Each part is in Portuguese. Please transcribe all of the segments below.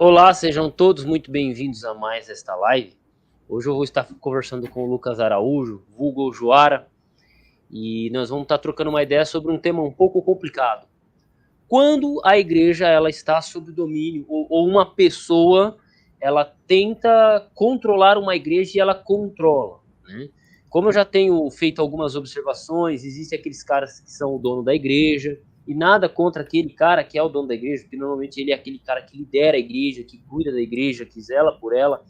Olá, sejam todos muito bem-vindos a mais esta live. Hoje eu vou estar conversando com o Lucas Araújo, vulgo Joara, e nós vamos estar trocando uma ideia sobre um tema um pouco complicado. Quando a igreja ela está sob domínio, ou uma pessoa ela tenta controlar uma igreja e ela controla, né? Como eu já tenho feito algumas observações, existem aqueles caras que são o dono da igreja, e nada contra aquele cara que é o dono da igreja, porque normalmente ele é aquele cara que lidera a igreja, que cuida da igreja, que zela por ela,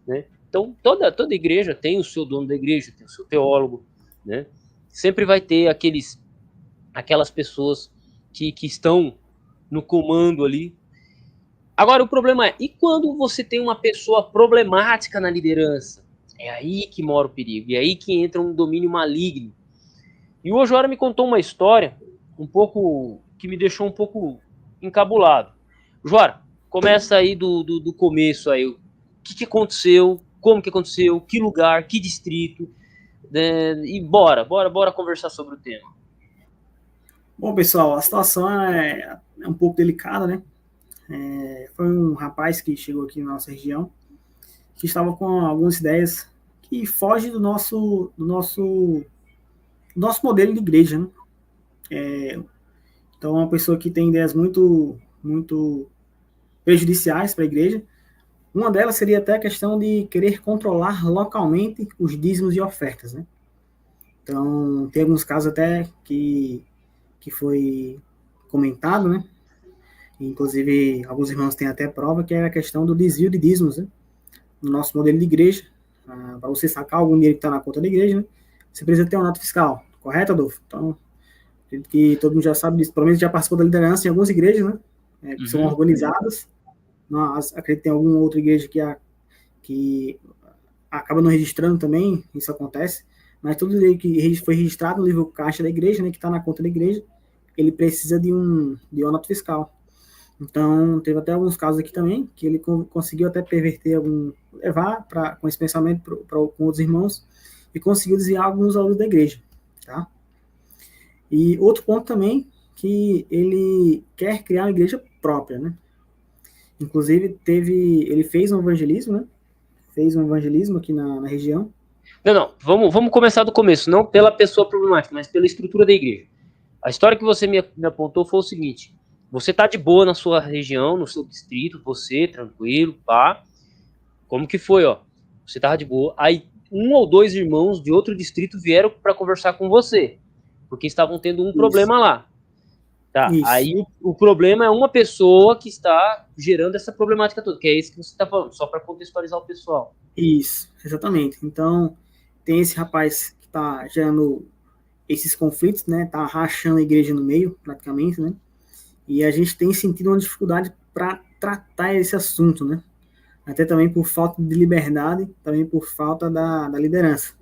né? Então, toda igreja tem o seu dono da igreja, tem o seu teólogo, né? Sempre vai ter aquelas pessoas que estão no comando ali. Agora, o problema é, e quando você tem uma pessoa problemática na liderança? É aí que mora o perigo, e é aí que entra um domínio maligno. E o Ojora me contou uma história que me deixou um pouco encabulado. Jora, começa aí do começo aí. O que aconteceu? Como que aconteceu? Que lugar? Que distrito? E bora conversar sobre o tema. Bom, pessoal, a situação é um pouco delicada, né? Foi um rapaz que chegou aqui na nossa região que estava com algumas ideias que fogem do nosso modelo de igreja, né? Então, é uma pessoa que tem ideias muito prejudiciais para a igreja. Uma delas seria até a questão de querer controlar localmente os dízimos e ofertas, né? Então, tem alguns casos até que foi comentado, né? Inclusive, alguns irmãos têm até prova que é a questão do desvio de dízimos, né? No nosso modelo de igreja, para você sacar algum dinheiro que está na conta da igreja, né? Você precisa ter uma nota fiscal, correto, Adolfo? Então, acredito que todo mundo já sabe disso, pelo menos já participou da liderança em algumas igrejas, né? Que são organizadas. Acredito que tem alguma outra igreja que acaba não registrando também, isso acontece, mas todo dinheiro que foi registrado no livro caixa da igreja, né, que está na conta da igreja, ele precisa de uma nota fiscal. Então, teve até alguns casos aqui também, que ele conseguiu até perverter levar com esse pensamento com outros irmãos, e conseguiu desviar alguns alunos da igreja, tá? E outro ponto também, que ele quer criar uma igreja própria, né? Inclusive, ele fez um evangelismo, né? Fez um evangelismo aqui na região. Não, vamos começar do começo, não pela pessoa problemática, mas pela estrutura da igreja. A história que você me apontou foi o seguinte: você tá de boa na sua região, no seu distrito, você, tranquilo, pá. Como que foi, ó? Você tava de boa, aí um ou dois irmãos de outro distrito vieram para conversar com você, porque estavam tendo um Isso. problema lá. Tá, Isso. aí o problema é uma pessoa que está gerando essa problemática toda, que é isso que você está falando, só para contextualizar o pessoal. Isso, exatamente. Então, tem esse rapaz que está gerando esses conflitos, né? Tá rachando a igreja no meio, praticamente, né? E a gente tem sentido uma dificuldade para tratar esse assunto, né? Até também por falta de liberdade, também por falta da liderança.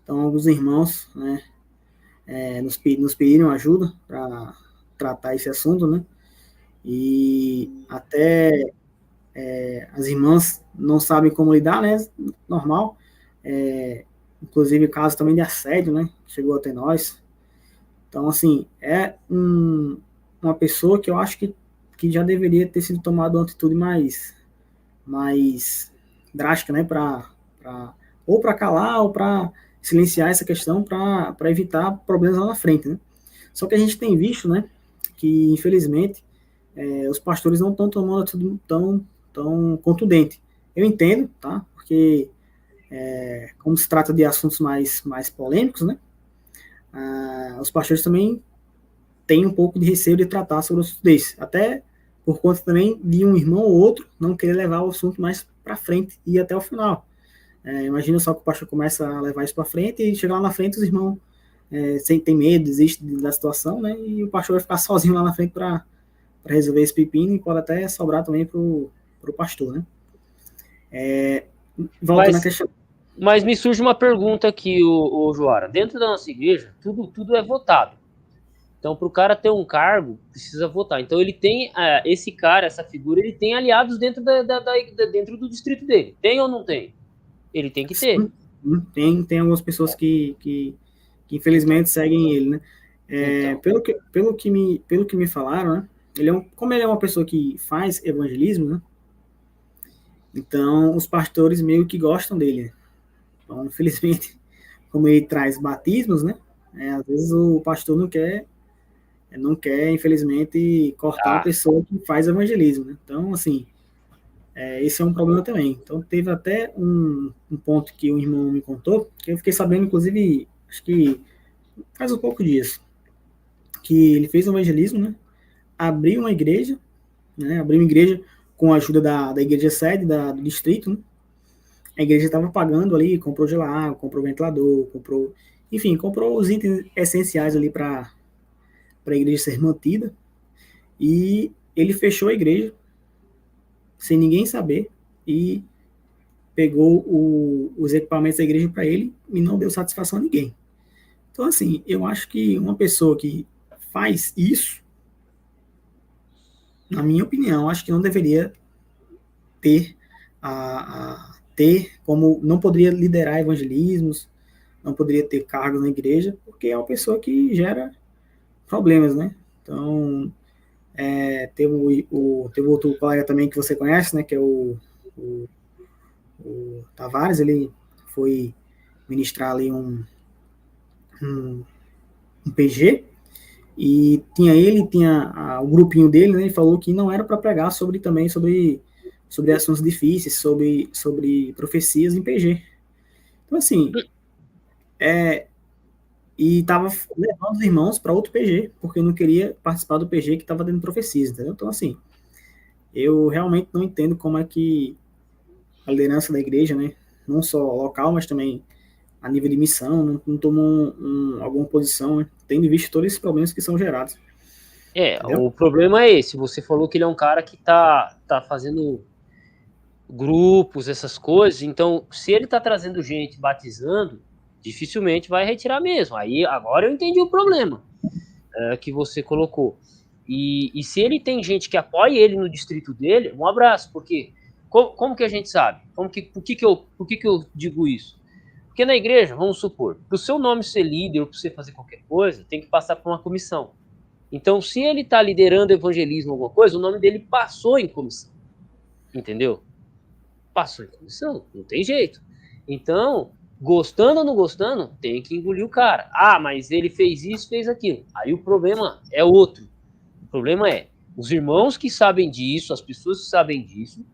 Então, alguns irmãos, né, nos pediram ajuda para tratar esse assunto, né? E até as irmãs não sabem como lidar, né? Normal. Inclusive caso também de assédio, né? Chegou até nós. Então, assim, uma pessoa que eu acho que já deveria ter sido tomada uma atitude mais drástica, né? Ou para calar ou para silenciar essa questão para evitar problemas lá na frente, né? Só que a gente tem visto, né? Que infelizmente os pastores não estão tomando atitude tão contundente. Eu entendo, tá? Porque como se trata de assuntos mais polêmicos, né? Os pastores também têm um pouco de receio de tratar sobre assuntos desses. Até por conta também de um irmão ou outro não querer levar o assunto mais para frente e ir até o final. Imagina só que o pastor começa a levar isso para frente e chegar lá na frente os irmãos tem medo, desiste da situação, né? E o pastor vai ficar sozinho lá na frente para resolver esse pepino e pode até sobrar também para o pastor, né? Voltando à questão. Mas me surge uma pergunta aqui, o Joara. Dentro da nossa igreja, tudo é votado. Então, para o cara ter um cargo, precisa votar. Então, ele tem esse cara, essa figura, ele tem aliados dentro dentro do distrito dele. Tem ou não tem? Ele tem que ter. Sim, tem algumas pessoas que infelizmente seguem ele, né? Então. Pelo que me falaram, né? Como ele é uma pessoa que faz evangelismo, né? Então, os pastores meio que gostam dele. Então, infelizmente, como ele traz batismos, né? Às vezes o pastor não quer, infelizmente, cortar uma pessoa que faz evangelismo, né? Então, assim, esse é um problema também. Então, teve até um ponto que o irmão me contou, que eu fiquei sabendo, inclusive, acho que faz um pouco disso, que ele fez um evangelismo, né? Abriu uma igreja, né? Abriu uma igreja com a ajuda da igreja sede do distrito, né? A igreja estava pagando ali, comprou gelar, comprou ventilador, comprou os itens essenciais ali para a igreja ser mantida. E ele fechou a igreja sem ninguém saber e pegou os equipamentos da igreja para ele e não deu satisfação a ninguém. Então, assim, eu acho que uma pessoa que faz isso, na minha opinião, acho que não deveria ter como, não poderia liderar evangelismos, não poderia ter cargos na igreja, porque é uma pessoa que gera problemas, né? Então, teve outro colega também que você conhece, né, que é o Tavares. Ele foi ministrar ali um PG, e tinha o grupinho dele, né, ele falou que não era para pregar sobre assuntos difíceis, sobre profecias em PG. Então, assim, e estava levando os irmãos para outro PG, porque não queria participar do PG que estava dando profecias, entendeu? Então, assim, eu realmente não entendo como é que a liderança da igreja, né, não só local, mas também a nível de missão, não tomam alguma posição, né, tendo visto todos esses problemas que são gerados. Entendeu? O problema é esse. Você falou que ele é um cara que tá fazendo grupos, essas coisas. Então, se ele tá trazendo gente batizando, dificilmente vai retirar mesmo. Aí, agora eu entendi o problema que você colocou. E se ele tem gente que apoia ele no distrito dele, um abraço, porque como que a gente sabe? Por que eu digo isso? Porque na igreja, vamos supor, para o seu nome ser líder ou para você fazer qualquer coisa, tem que passar por uma comissão. Então, se ele está liderando evangelismo, alguma coisa, o nome dele passou em comissão. Entendeu? Passou em comissão, não tem jeito. Então, gostando ou não gostando, tem que engolir o cara. Ah, mas ele fez isso, fez aquilo. Aí o problema é outro. O problema é, os irmãos que sabem disso, as pessoas que sabem disso,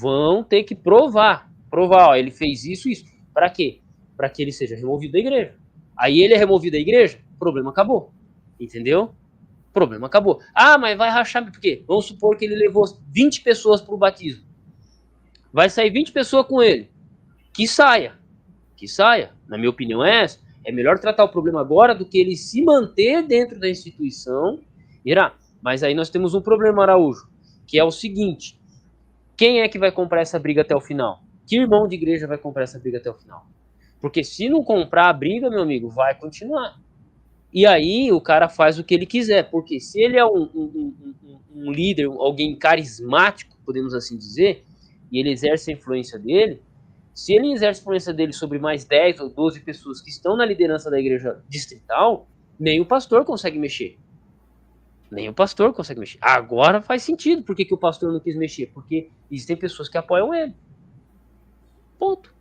vão ter que provar, ó, ele fez isso, isso. Para quê? Para que ele seja removido da igreja. Aí ele é removido da igreja, o problema acabou. Entendeu? O problema acabou. Ah, mas vai rachar, por quê? Vamos supor que ele levou 20 pessoas para o batismo. Vai sair 20 pessoas com ele. Que saia. Na minha opinião é essa. É melhor tratar o problema agora do que ele se manter dentro da instituição. Mas aí nós temos um problema, Araújo, que é o seguinte: quem é que vai comprar essa briga até o final? Que irmão de igreja vai comprar essa briga até o final? Porque se não comprar a briga, meu amigo, vai continuar. E aí o cara faz o que ele quiser, porque se ele é um líder, alguém carismático, podemos assim dizer, e ele exerce a influência dele, se ele exerce a influência dele sobre mais 10 ou 12 pessoas que estão na liderança da igreja distrital, nem o pastor consegue mexer. Agora faz sentido por que o pastor não quis mexer, porque existem pessoas que apoiam ele. Ponto.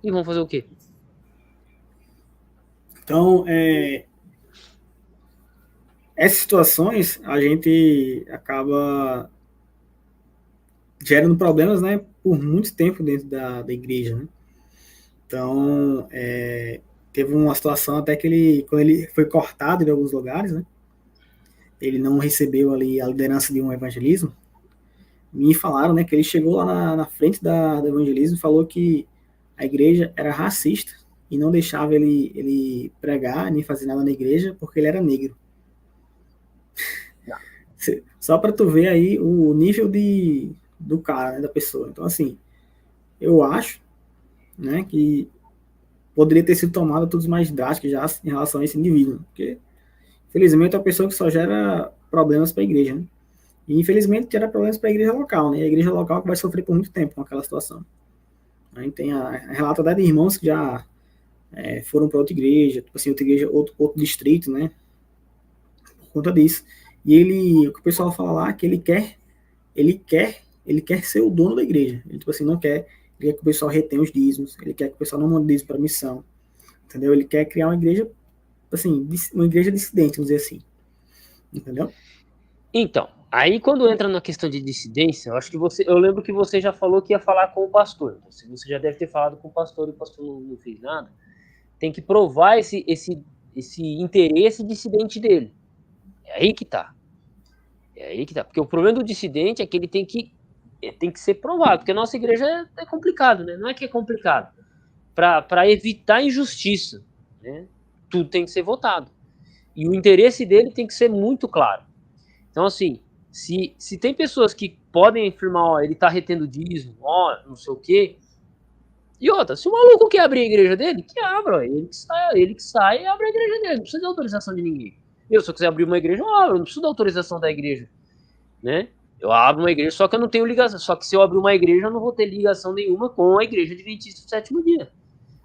E vão fazer o quê? Então, essas situações a gente acaba gerando problemas, né, por muito tempo dentro da igreja, né? Então, teve uma situação até que quando ele foi cortado em alguns lugares, né, ele não recebeu ali a liderança de um evangelismo. Me falaram, né, que ele chegou lá na frente do evangelismo e falou que a igreja era racista e não deixava ele pregar nem fazer nada na igreja porque ele era negro. Só para tu ver aí o nível do cara, né, da pessoa. Então, assim, eu acho, né, que poderia ter sido tomado atitudes mais drásticas já em relação a esse indivíduo, porque, infelizmente, é uma pessoa que só gera problemas para a igreja, né? E, infelizmente, gera problemas para a igreja local, né? E a igreja local que vai sofrer por muito tempo com aquela situação. A gente tem a relato até de irmãos que já foram para outra igreja, tipo assim, outra igreja, outro distrito, né? Por conta disso. E o que o pessoal fala lá é que ele quer ele quer ser o dono da igreja. Ele, tipo assim, não quer, ele quer que o pessoal retenha os dízimos, ele quer que o pessoal não mande dízimo para missão, entendeu? Ele quer criar uma igreja, assim, uma igreja dissidente, vamos dizer assim, entendeu? Então, aí quando entra na questão de dissidência, eu lembro que você já falou que ia falar com o pastor. Então, se você já deve ter falado com o pastor e o pastor não fez nada, tem que provar esse interesse dissidente dele. É aí que tá. Porque o problema do dissidente é que ele tem que ser provado, porque a nossa igreja é complicado, né? Não é que é complicado. Para evitar injustiça, né? Tudo tem que ser votado. E o interesse dele tem que ser muito claro. Então, assim, se tem pessoas que podem afirmar, ó, ele tá retendo dízimo, ó, não sei o quê. E outra, se o maluco quer abrir a igreja dele, que abra, ó, ele que sai e abre a igreja dele, não precisa de autorização de ninguém. Se eu quiser abrir uma igreja, eu abro, não preciso da autorização da igreja, né? Eu abro uma igreja, só que eu não tenho ligação, só que se eu abrir uma igreja, eu não vou ter ligação nenhuma com a igreja adventista do sétimo dia.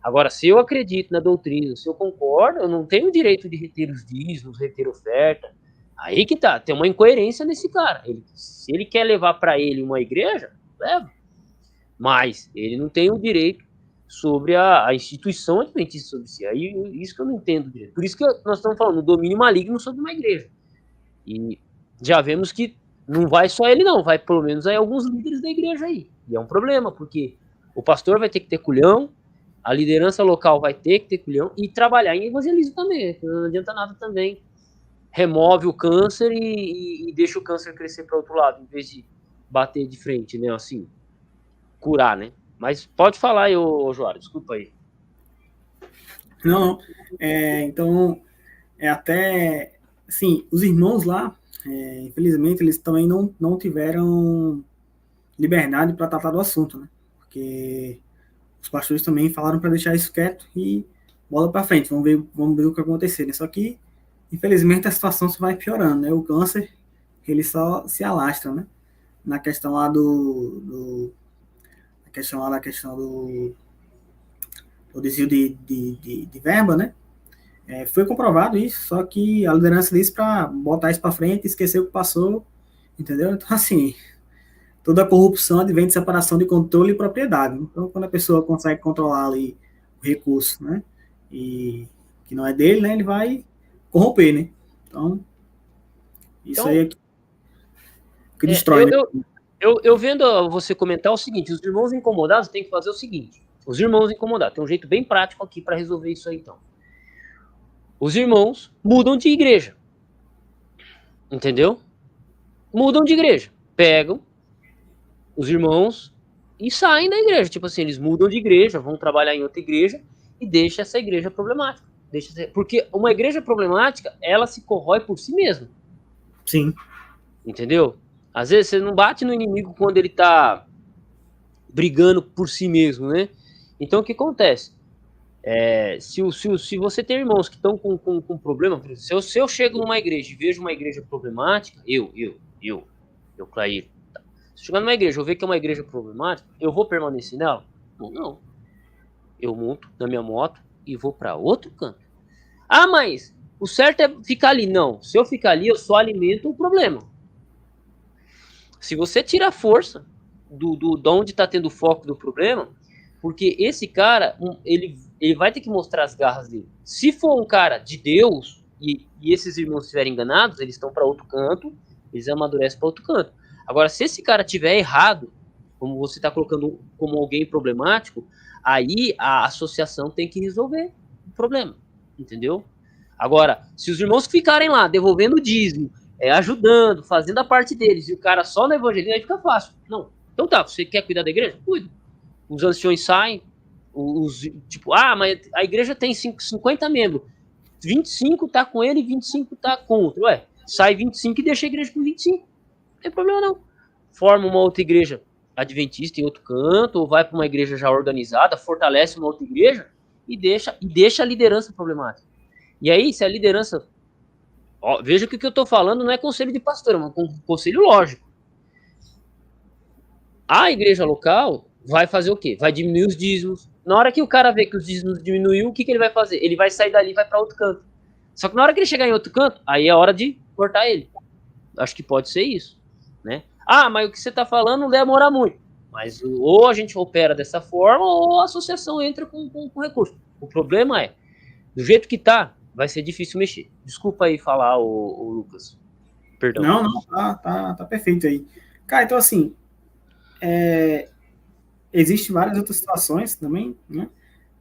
Agora, se eu acredito na doutrina, se eu concordo, eu não tenho o direito de reter os dízimos, reter oferta. Aí que tá, tem uma incoerência nesse cara. Se ele quer levar para ele uma igreja, leva. Mas ele não tem o direito sobre a instituição adventista sobre si. Aí isso que eu não entendo direito. Por isso que nós estamos falando do domínio maligno sobre uma igreja. E já vemos que não vai só ele não, vai pelo menos aí alguns líderes da igreja aí. E é um problema, porque o pastor vai ter que ter culhão, a liderança local vai ter que ter culhão e trabalhar em evangelismo também. Não adianta nada também. Remove o câncer e deixa o câncer crescer para outro lado, em vez de bater de frente, né? Assim, curar, né? Mas pode falar aí, ô Joara, desculpa aí. Não. Então, até, assim, os irmãos lá, infelizmente, eles também não tiveram liberdade para tratar do assunto, né? Porque os pastores também falaram para deixar isso quieto e bola para frente, vamos ver o que vai acontecer, né? Só que, infelizmente, a situação só vai piorando, né? O câncer, ele só se alastra, né? Na questão lá do desvio de verba, né? Foi comprovado isso, só que a liderança disse para botar isso para frente, esquecer o que passou, entendeu? Então, assim, toda a corrupção advém de separação de controle e propriedade. Então, quando a pessoa consegue controlar ali o recurso, né, e que não é dele, né, ele vai corromper, né? Então, isso aí é que destrói, né? Eu vendo você comentar o seguinte, os irmãos incomodados têm que fazer o seguinte, os irmãos incomodados, tem um jeito bem prático aqui para resolver isso aí, então. Os irmãos mudam de igreja, entendeu? Mudam de igreja, pegam os irmãos e saem da igreja, tipo assim, eles mudam de igreja, vão trabalhar em outra igreja e deixa essa igreja problemática. Porque uma igreja problemática, ela se corrói por si mesma. Sim. Entendeu? Às vezes você não bate no inimigo quando ele tá brigando por si mesmo, né? Então o que acontece? Se você tem irmãos que estão com problema, por exemplo, se eu chego numa igreja e vejo uma igreja problemática, eu, Clair, se eu chegar numa igreja, eu ver que é uma igreja problemática, eu vou permanecer nela? Não. Eu monto na minha moto e vou para outro canto. Ah, mas o certo é ficar ali. Não, se eu ficar ali, eu só alimento o problema. Se você tira a força de onde está tendo o foco do problema, porque esse cara, ele vai ter que mostrar as garras dele. Se for um cara de Deus, e esses irmãos estiverem enganados, eles estão para outro canto, eles amadurecem para outro canto. Agora, se esse cara tiver errado, como você está colocando como alguém problemático, aí a associação tem que resolver o problema, entendeu? Agora, se os irmãos ficarem lá devolvendo o dízimo, ajudando, fazendo a parte deles, e o cara só no evangelismo, aí fica fácil. Não. Então tá, você quer cuidar da igreja? Cuida. Os anciões saem, mas a igreja tem 50 membros. 25 tá com ele e 25 tá contra. Ué, sai 25 e deixa a igreja com 25. Não tem problema não. Forma uma outra igreja adventista em outro canto, ou vai para uma igreja já organizada, fortalece uma outra igreja e deixa a liderança problemática. E aí, se a liderança... veja que o que eu estou falando não é conselho de pastor, é um conselho lógico. A igreja local vai fazer o quê? Vai diminuir os dízimos. Na hora que o cara vê que os dízimos diminuiu, o que ele vai fazer? Ele vai sair dali e vai para outro canto. Só que na hora que ele chegar em outro canto, aí é hora de cortar ele. Acho que pode ser isso, né? Ah, mas o que você está falando não demora muito. Mas ou a gente opera dessa forma, ou a associação entra com recurso. O problema é, do jeito que tá, vai ser difícil mexer. Desculpa aí falar, o Lucas. Perdão. Não, tá perfeito aí. Cara, então assim, existem várias outras situações também, né?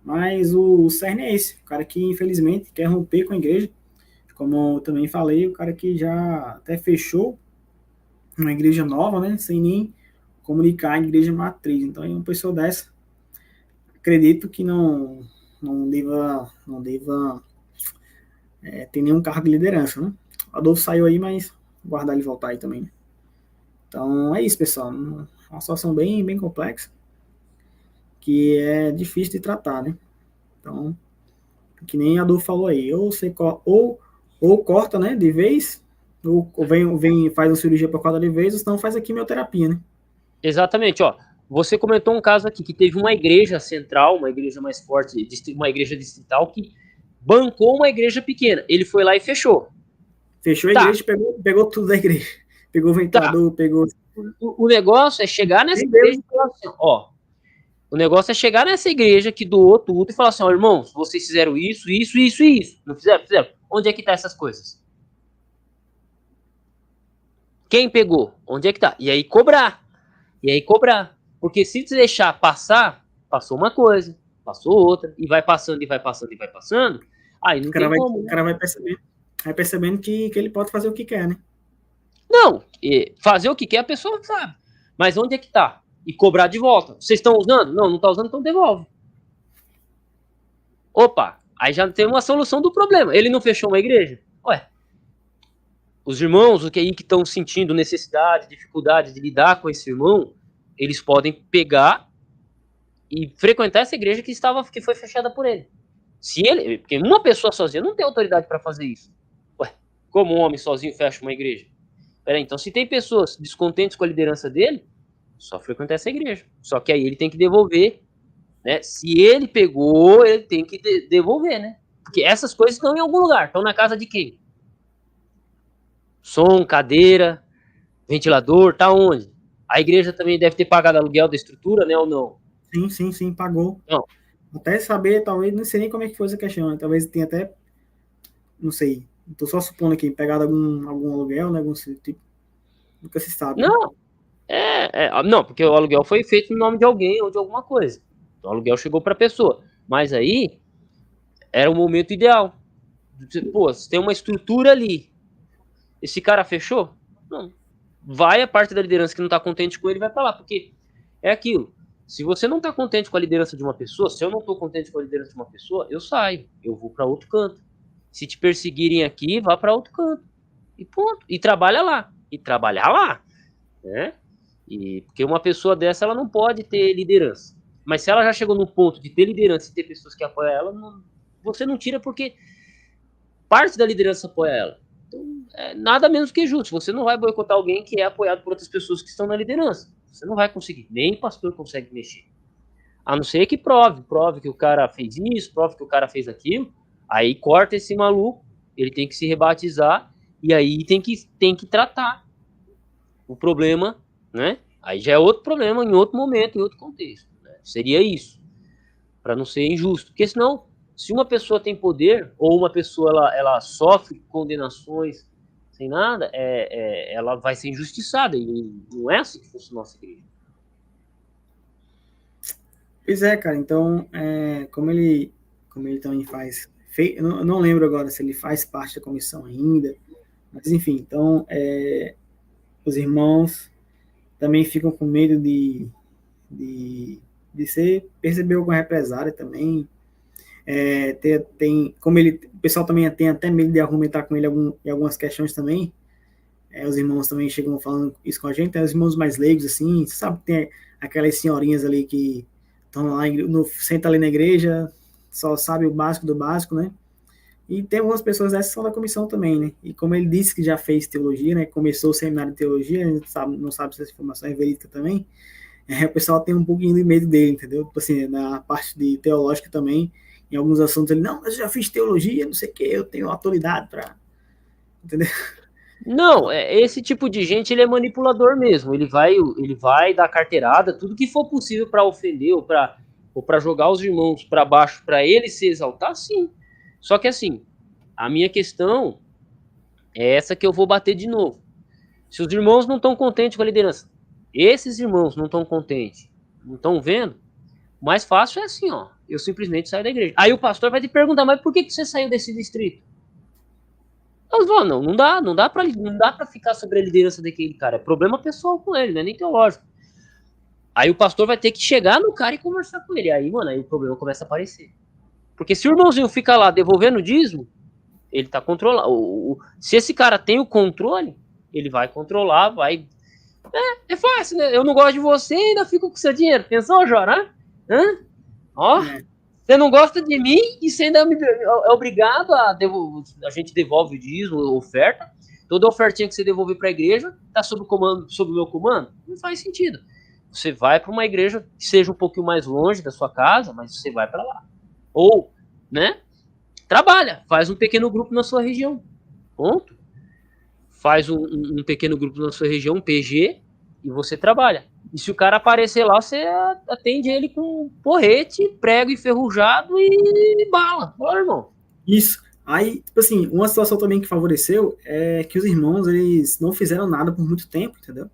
Mas o cerne é esse, o cara que infelizmente quer romper com a igreja, como eu também falei, o cara que já até fechou uma igreja nova, né, sem nem comunicar a igreja matriz. Então, uma pessoa dessa, acredito que não deva ter nenhum cargo de liderança, né? O Adolfo saiu aí, mas guardar ele voltar aí também, né? Então, é isso, pessoal. Uma situação bem complexa, que é difícil de tratar, né? Então, que nem a Adolfo falou aí, ou corta, né, de vez, ou vem faz uma cirurgia por causa de vez, ou senão faz a quimioterapia, né? Exatamente, ó. Você comentou um caso aqui que teve uma igreja central, uma igreja mais forte, uma igreja distrital que bancou uma igreja pequena. Ele foi lá e fechou. Fechou a igreja, pegou tudo da igreja. Pegou o ventilador, pegou... O negócio é chegar nessa igreja e falar assim, ó, o negócio é chegar nessa igreja que doou tudo e falar assim, ó, irmãos, vocês fizeram isso, isso, isso e isso. Não fizeram? Fizeram. Onde é que tá essas coisas? Quem pegou? Onde é que tá? E aí cobrar. Porque se você deixar passar, passou uma coisa, passou outra, e vai passando, e vai passando, e vai passando, aí não tem como. O cara vai percebendo que ele pode fazer o que quer, né? Não, fazer o que quer a pessoa sabe. Mas onde é que tá? E cobrar de volta. Vocês estão usando? Não estão usando, então devolve. Opa, aí já tem uma solução do problema. Ele não fechou uma igreja? Ué, os irmãos que estão sentindo necessidade, dificuldade de lidar com esse irmão, eles podem pegar e frequentar essa igreja que foi fechada por ele. Porque uma pessoa sozinha não tem autoridade para fazer isso. Ué, como um homem sozinho fecha uma igreja? Peraí, então se tem pessoas descontentes com a liderança dele, só frequentar essa igreja. Só que aí ele tem que devolver, né? Se ele pegou, ele tem que devolver, né? Porque essas coisas estão em algum lugar. Estão na casa de quem? Som, cadeira, ventilador, tá onde? A igreja também deve ter pagado aluguel da estrutura, né, ou não? Sim, pagou. Não. Até saber, talvez, não sei nem como é que foi essa questão, né? Talvez tenha até, não sei, tô só supondo aqui, pegado algum aluguel, né, algum tipo, nunca se sabe. Não, não, porque o aluguel foi feito no nome de alguém ou de alguma coisa. Então, o aluguel chegou para a pessoa. Mas aí, era o momento ideal. Pô, você tem uma estrutura ali. Esse cara fechou? Não. Vai a parte da liderança que não está contente com ele, vai para lá. Porque é aquilo. Se você não está contente com a liderança de uma pessoa, se eu não estou contente com a liderança de uma pessoa, eu saio. Eu vou para outro canto. Se te perseguirem aqui, vá para outro canto. E ponto. E trabalha lá. E trabalhar lá. Né? Porque uma pessoa dessa, ela não pode ter liderança. Mas se ela já chegou no ponto de ter liderança e ter pessoas que apoiam ela, você não tira porque parte da liderança apoia ela. Então, é nada menos que justo. Você não vai boicotar alguém que é apoiado por outras pessoas que estão na liderança. Você não vai conseguir. Nem pastor consegue mexer. A não ser que prove que o cara fez isso, prove que o cara fez aquilo. Aí corta esse maluco, ele tem que se rebatizar e aí tem que tratar o problema, né? Aí já é outro problema, em outro momento, em outro contexto. Né? Seria isso, para não ser injusto. Porque senão, se uma pessoa tem poder, ou uma pessoa ela sofre condenações sem nada, ela vai ser injustiçada. E não é assim que funciona a nossa igreja. Pois é, cara. Então, como ele também eu não lembro agora se ele faz parte da comissão ainda, mas enfim, então, os irmãos também ficam com medo de perceber alguma represária também. Como o pessoal também tem até medo de argumentar com ele em algumas questões também. Os irmãos também chegam falando isso com a gente. Tem os irmãos mais leigos, assim, sabe, tem aquelas senhorinhas ali que estão lá, senta ali na igreja, só sabe o básico do básico, né? E tem algumas pessoas dessas que são da comissão também, né? E como ele disse que já fez teologia, né? Começou o seminário de teologia, a gente não sabe se essa informação é verídica também. O pessoal tem um pouquinho de medo dele, entendeu? Assim, na parte de teológica também, em alguns assuntos ele, não, mas eu já fiz teologia, não sei o que, eu tenho autoridade para... Entendeu? Não, esse tipo de gente, ele é manipulador mesmo. Ele vai dar carteirada, tudo que for possível para ofender ou para jogar os irmãos para baixo, para ele se exaltar, sim. Só que assim, a minha questão é essa que eu vou bater de novo. Se os irmãos não estão contentes com a liderança, esses irmãos não estão contentes, não estão vendo, o mais fácil é assim, ó, eu simplesmente saio da igreja. Aí o pastor vai te perguntar, mas por que você saiu desse distrito? Elas vão, não dá pra ficar sobre a liderança daquele cara. É problema pessoal com ele, não é nem teológico. Aí o pastor vai ter que chegar no cara e conversar com ele. Aí, mano, aí o problema começa a aparecer. Porque se o irmãozinho fica lá devolvendo o dízimo, ele tá controlando. Se esse cara tem o controle, ele vai controlar, vai. É fácil, né? Eu não gosto de você e ainda fico com seu dinheiro. Pensou, Jora? Hã? Ó. Você não gosta de mim e você ainda é obrigado a devolver. A gente devolve o dízimo, oferta. Toda ofertinha que você devolver para a igreja está sob o meu comando? Não faz sentido. Você vai para uma igreja que seja um pouquinho mais longe da sua casa, mas você vai para lá. Ou, né? Trabalha, faz um pequeno grupo na sua região. Ponto. Faz um pequeno grupo na sua região, um PG, e você trabalha. E se o cara aparecer lá, você atende ele com porrete, prego enferrujado e bala. Bora, irmão. Isso. Aí, tipo assim, uma situação também que favoreceu é que os irmãos, eles não fizeram nada por muito tempo, entendeu?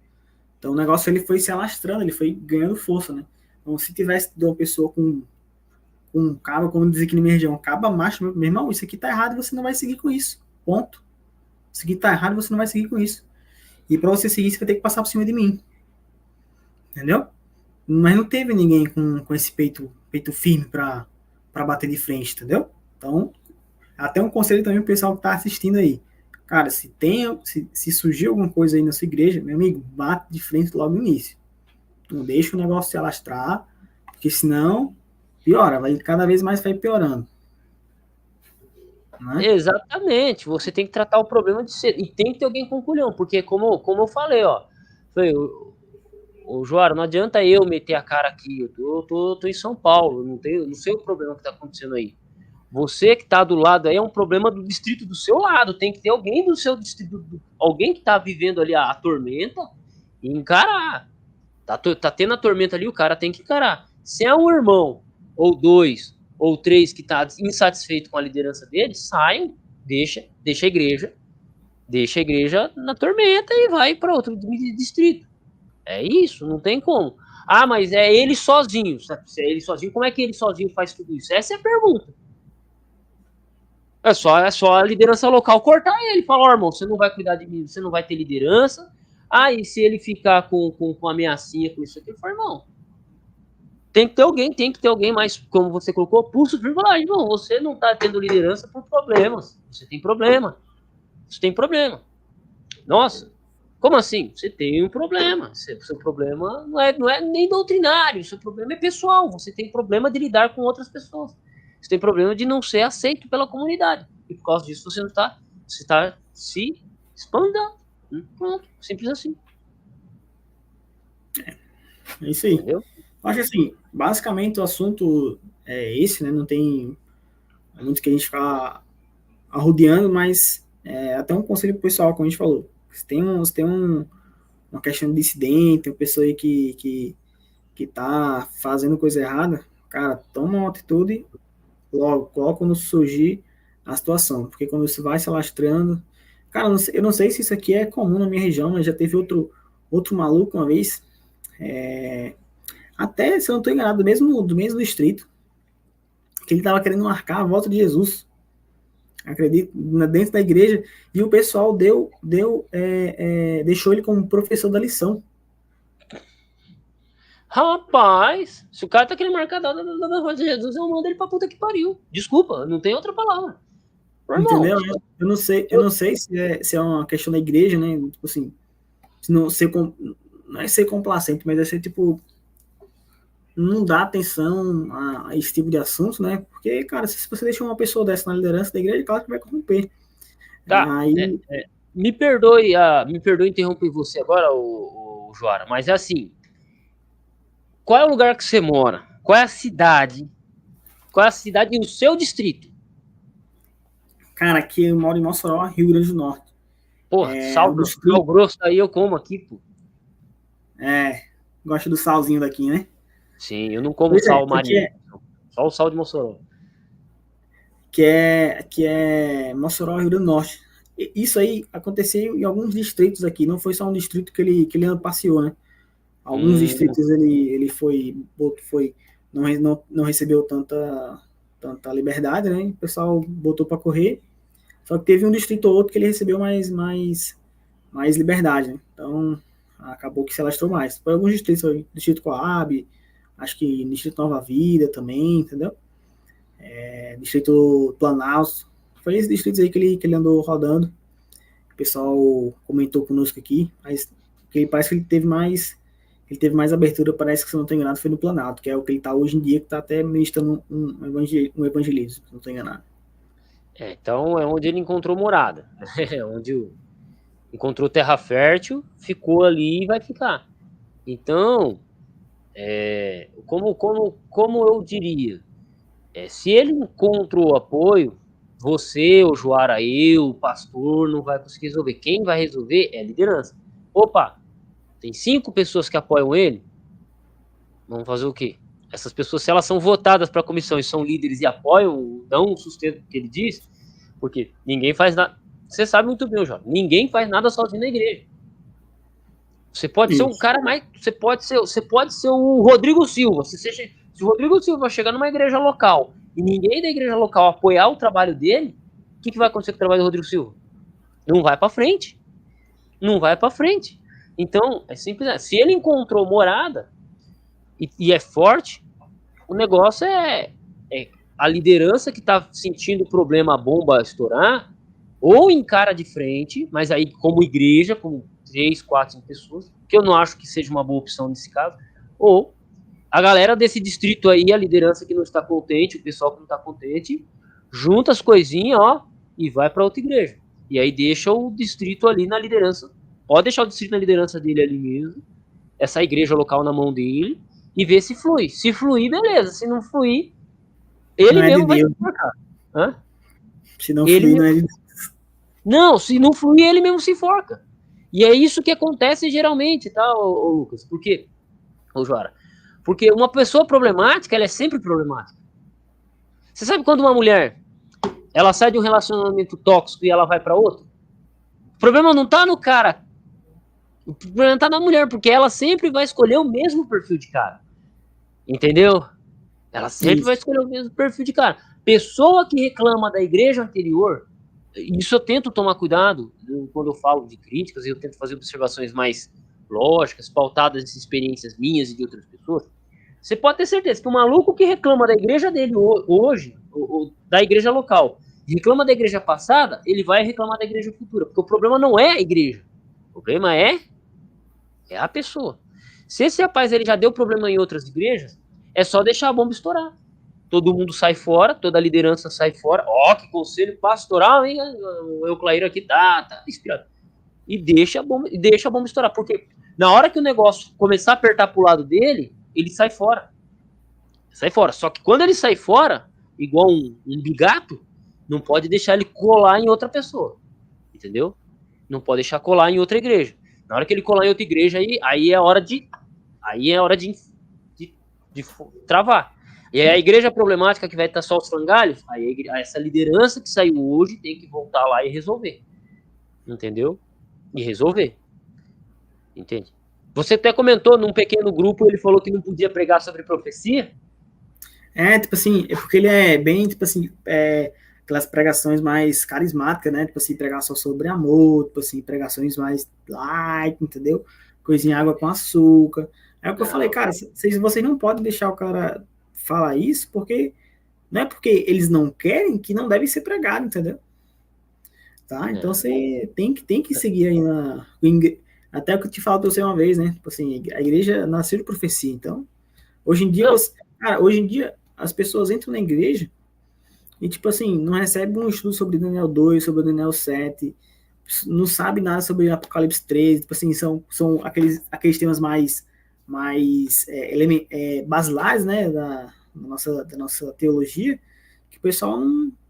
Então o negócio ele foi se alastrando, ele foi ganhando força, né? Então se tivesse de uma pessoa com um cabo, como diz aqui na minha região, caba macho, meu irmão, isso aqui tá errado, você não vai seguir com isso. Ponto. Isso aqui tá errado, você não vai seguir com isso. E para você seguir, você vai ter que passar por cima de mim. Entendeu? Mas não teve ninguém com esse peito firme para bater de frente, entendeu? Então, até um conselho também pro pessoal que tá assistindo aí. Cara, se surgir alguma coisa aí na sua igreja, meu amigo, bate de frente logo no início. Não deixa o negócio se alastrar, porque senão piora, vai cada vez mais vai piorando. Né? Exatamente, você tem que tratar o problema de ser, e tem que ter alguém com culhão, porque como eu falei, ó, o Joara, não adianta eu meter a cara aqui, eu tô em São Paulo, não sei o problema que tá acontecendo aí. Você que tá do lado aí é um problema do distrito do seu lado, tem que ter alguém do seu distrito, alguém que tá vivendo ali a tormenta e encarar. Tá tendo a tormenta ali, o cara tem que encarar. Se é um irmão, ou dois, ou três que tá insatisfeito com a liderança dele, saiam, deixa a igreja na tormenta e vai para outro distrito. É isso, não tem como. Ah, mas é ele sozinho. Se é ele sozinho, como é que ele sozinho faz tudo isso? Essa é a pergunta. É só a liderança local cortar ele. Falar, ó, irmão, você não vai cuidar de mim, você não vai ter liderança. Ah, e se ele ficar com ameaçinha com isso aqui, eu falo, irmão, tem que ter alguém, mas como você colocou, pulso firme, falar, irmão, você não tá tendo liderança por problemas. Você tem problema. Nossa, como assim? Você tem um problema. Seu problema não é nem doutrinário, seu problema é pessoal. Você tem problema de lidar com outras pessoas. Você tem problema de não ser aceito pela comunidade. E por causa disso você não está se expandando. Pronto, simples assim. É isso aí. Entendeu? Acho que assim, basicamente o assunto é esse, né? Não tem muito que a gente ficar arrodeando, mas até um conselho pro pessoal, como a gente falou. Se tem uma questão de dissidente, uma pessoa aí que tá fazendo coisa errada, cara, toma uma atitude logo, quando surgir a situação, porque quando você vai se alastrando, cara, eu não sei se isso aqui é comum na minha região, mas já teve outro maluco uma vez, até, se eu não estou enganado, do mesmo distrito, que ele estava querendo marcar a volta de Jesus, acredito, dentro da igreja, e o pessoal deixou ele como professor da lição. Rapaz, se o cara tá querendo marcar a volta de Jesus, eu mando ele pra puta que pariu. Desculpa, não tem outra palavra. Entendeu? Eu não sei se é uma questão da igreja, né? Tipo assim, não é ser complacente, mas é ser tipo não dá atenção a esse tipo de assunto, né? Porque, cara, se você deixa uma pessoa dessa na liderança da igreja, claro que vai corromper. Tá. Aí... Me perdoe interromper você agora, o Joara, mas é assim, qual é o lugar que você mora? Qual é a cidade? Qual é a cidade no seu distrito? Cara, aqui eu moro em Mossoró, Rio Grande do Norte. Porra, sal grosso aí eu como aqui, pô. Gosta do salzinho daqui, né? Sim, eu não como sal marinho. Só o sal de Mossoró. Que é Mossoró, Rio Grande do Norte. Isso aí aconteceu em alguns distritos aqui, não foi só um distrito que ele passeou, né? Alguns distritos ele não recebeu tanta liberdade, né? O pessoal botou para correr. Só que teve um distrito ou outro que ele recebeu mais liberdade, né? Então acabou que se alastrou mais. Foi alguns distritos, Distrito Coab, acho que Distrito Nova Vida também, entendeu? Distrito Planalto. Foi esses distritos aí que ele andou rodando. O pessoal comentou conosco aqui, mas que parece que ele teve mais abertura, parece que, se não estou enganado, foi no Planalto, que é o que ele está hoje em dia, que está até ministrando um evangelismo, se não estou enganado. Então é onde ele encontrou morada, é onde encontrou terra fértil, ficou ali e vai ficar. Então, como eu diria, se ele encontrou apoio, você, o Joara, eu, o pastor, não vai conseguir resolver. Quem vai resolver é a liderança. Opa, tem 5 pessoas que apoiam ele, vamos fazer o quê? Essas pessoas, se elas são votadas para a comissão e são líderes e apoiam, dão o sustento que ele diz, porque ninguém faz nada. Você sabe muito bem, João, ninguém faz nada sozinho na igreja. Você pode ser um cara mais. Você pode ser o Rodrigo Silva. Se o Rodrigo Silva chegar numa igreja local e ninguém da igreja local apoiar o trabalho dele, o que vai acontecer com o trabalho do Rodrigo Silva? Não vai para frente. Não vai para frente. Então, é simples. Se ele encontrou morada e é forte, o negócio é a liderança que está sentindo o problema, a bomba estourar, ou encara de frente, mas aí como igreja, como 3, 4, 5 pessoas, que eu não acho que seja uma boa opção nesse caso, ou a galera desse distrito aí, a liderança que não está contente, o pessoal que não está contente, junta as coisinhas, ó, e vai para outra igreja. E aí deixa o distrito ali na liderança. Pode deixar o distrito na liderança dele ali mesmo, essa igreja local na mão dele, e ver se flui. Se fluir, beleza. Se não fluir, ele mesmo vai se enforcar. Se não fluir, não é de Deus. Não, se não fluir, ele mesmo se enforca. E é isso que acontece geralmente, tá, ô Lucas? Porque, Joara, porque uma pessoa problemática, ela é sempre problemática. Você sabe quando uma mulher, ela sai de um relacionamento tóxico e ela vai para outro? O problema não tá no cara. O problema tá na mulher, porque ela sempre vai escolher o mesmo perfil de cara. Entendeu? Ela sempre vai escolher o mesmo perfil de cara. Pessoa que reclama da igreja anterior, isso eu tento tomar cuidado quando eu falo de críticas, eu tento fazer observações mais lógicas, pautadas em experiências minhas e de outras pessoas. Você pode ter certeza que o maluco que reclama da igreja dele hoje, ou da igreja local, reclama da igreja passada, ele vai reclamar da igreja futura, porque o problema não é a igreja, o problema é a pessoa. Se esse rapaz ele já deu problema em outras igrejas, é só deixar a bomba estourar. Todo mundo sai fora, toda a liderança sai fora. Ó, que conselho pastoral, hein? O Euclair aqui tá inspirado. E deixa a bomba estourar. Porque na hora que o negócio começar a apertar pro lado dele, ele sai fora. Sai fora. Só que quando ele sai fora, igual um bigato, não pode deixar ele colar em outra pessoa. Entendeu? Não pode deixar colar em outra igreja. Na hora que ele colar em outra igreja, aí é hora de travar. E aí a igreja problemática que vai estar só os frangalhos, aí essa liderança que saiu hoje tem que voltar lá e resolver. Entendeu? E resolver. Entende? Você até comentou num pequeno grupo, ele falou que não podia pregar sobre profecia. Tipo assim, é porque ele é bem, tipo assim, aquelas pregações mais carismáticas, né? Tipo assim, pregar só sobre amor, tipo assim, pregações mais light, entendeu? Coisinha água com açúcar. É o que eu falei, cara, vocês não podem deixar o cara falar isso, porque não é porque eles não querem que não deve ser pregado, entendeu? Tá? Então você tem que seguir aí até o que eu te falo pra você uma vez, né? Tipo assim, a igreja nasceu de profecia, então hoje em dia as pessoas entram na igreja e tipo assim, não recebem um estudo sobre Daniel 2, sobre Daniel 7, não sabe nada sobre Apocalipse 13, tipo assim, são aqueles temas mais basilares, né, da nossa teologia, que o pessoal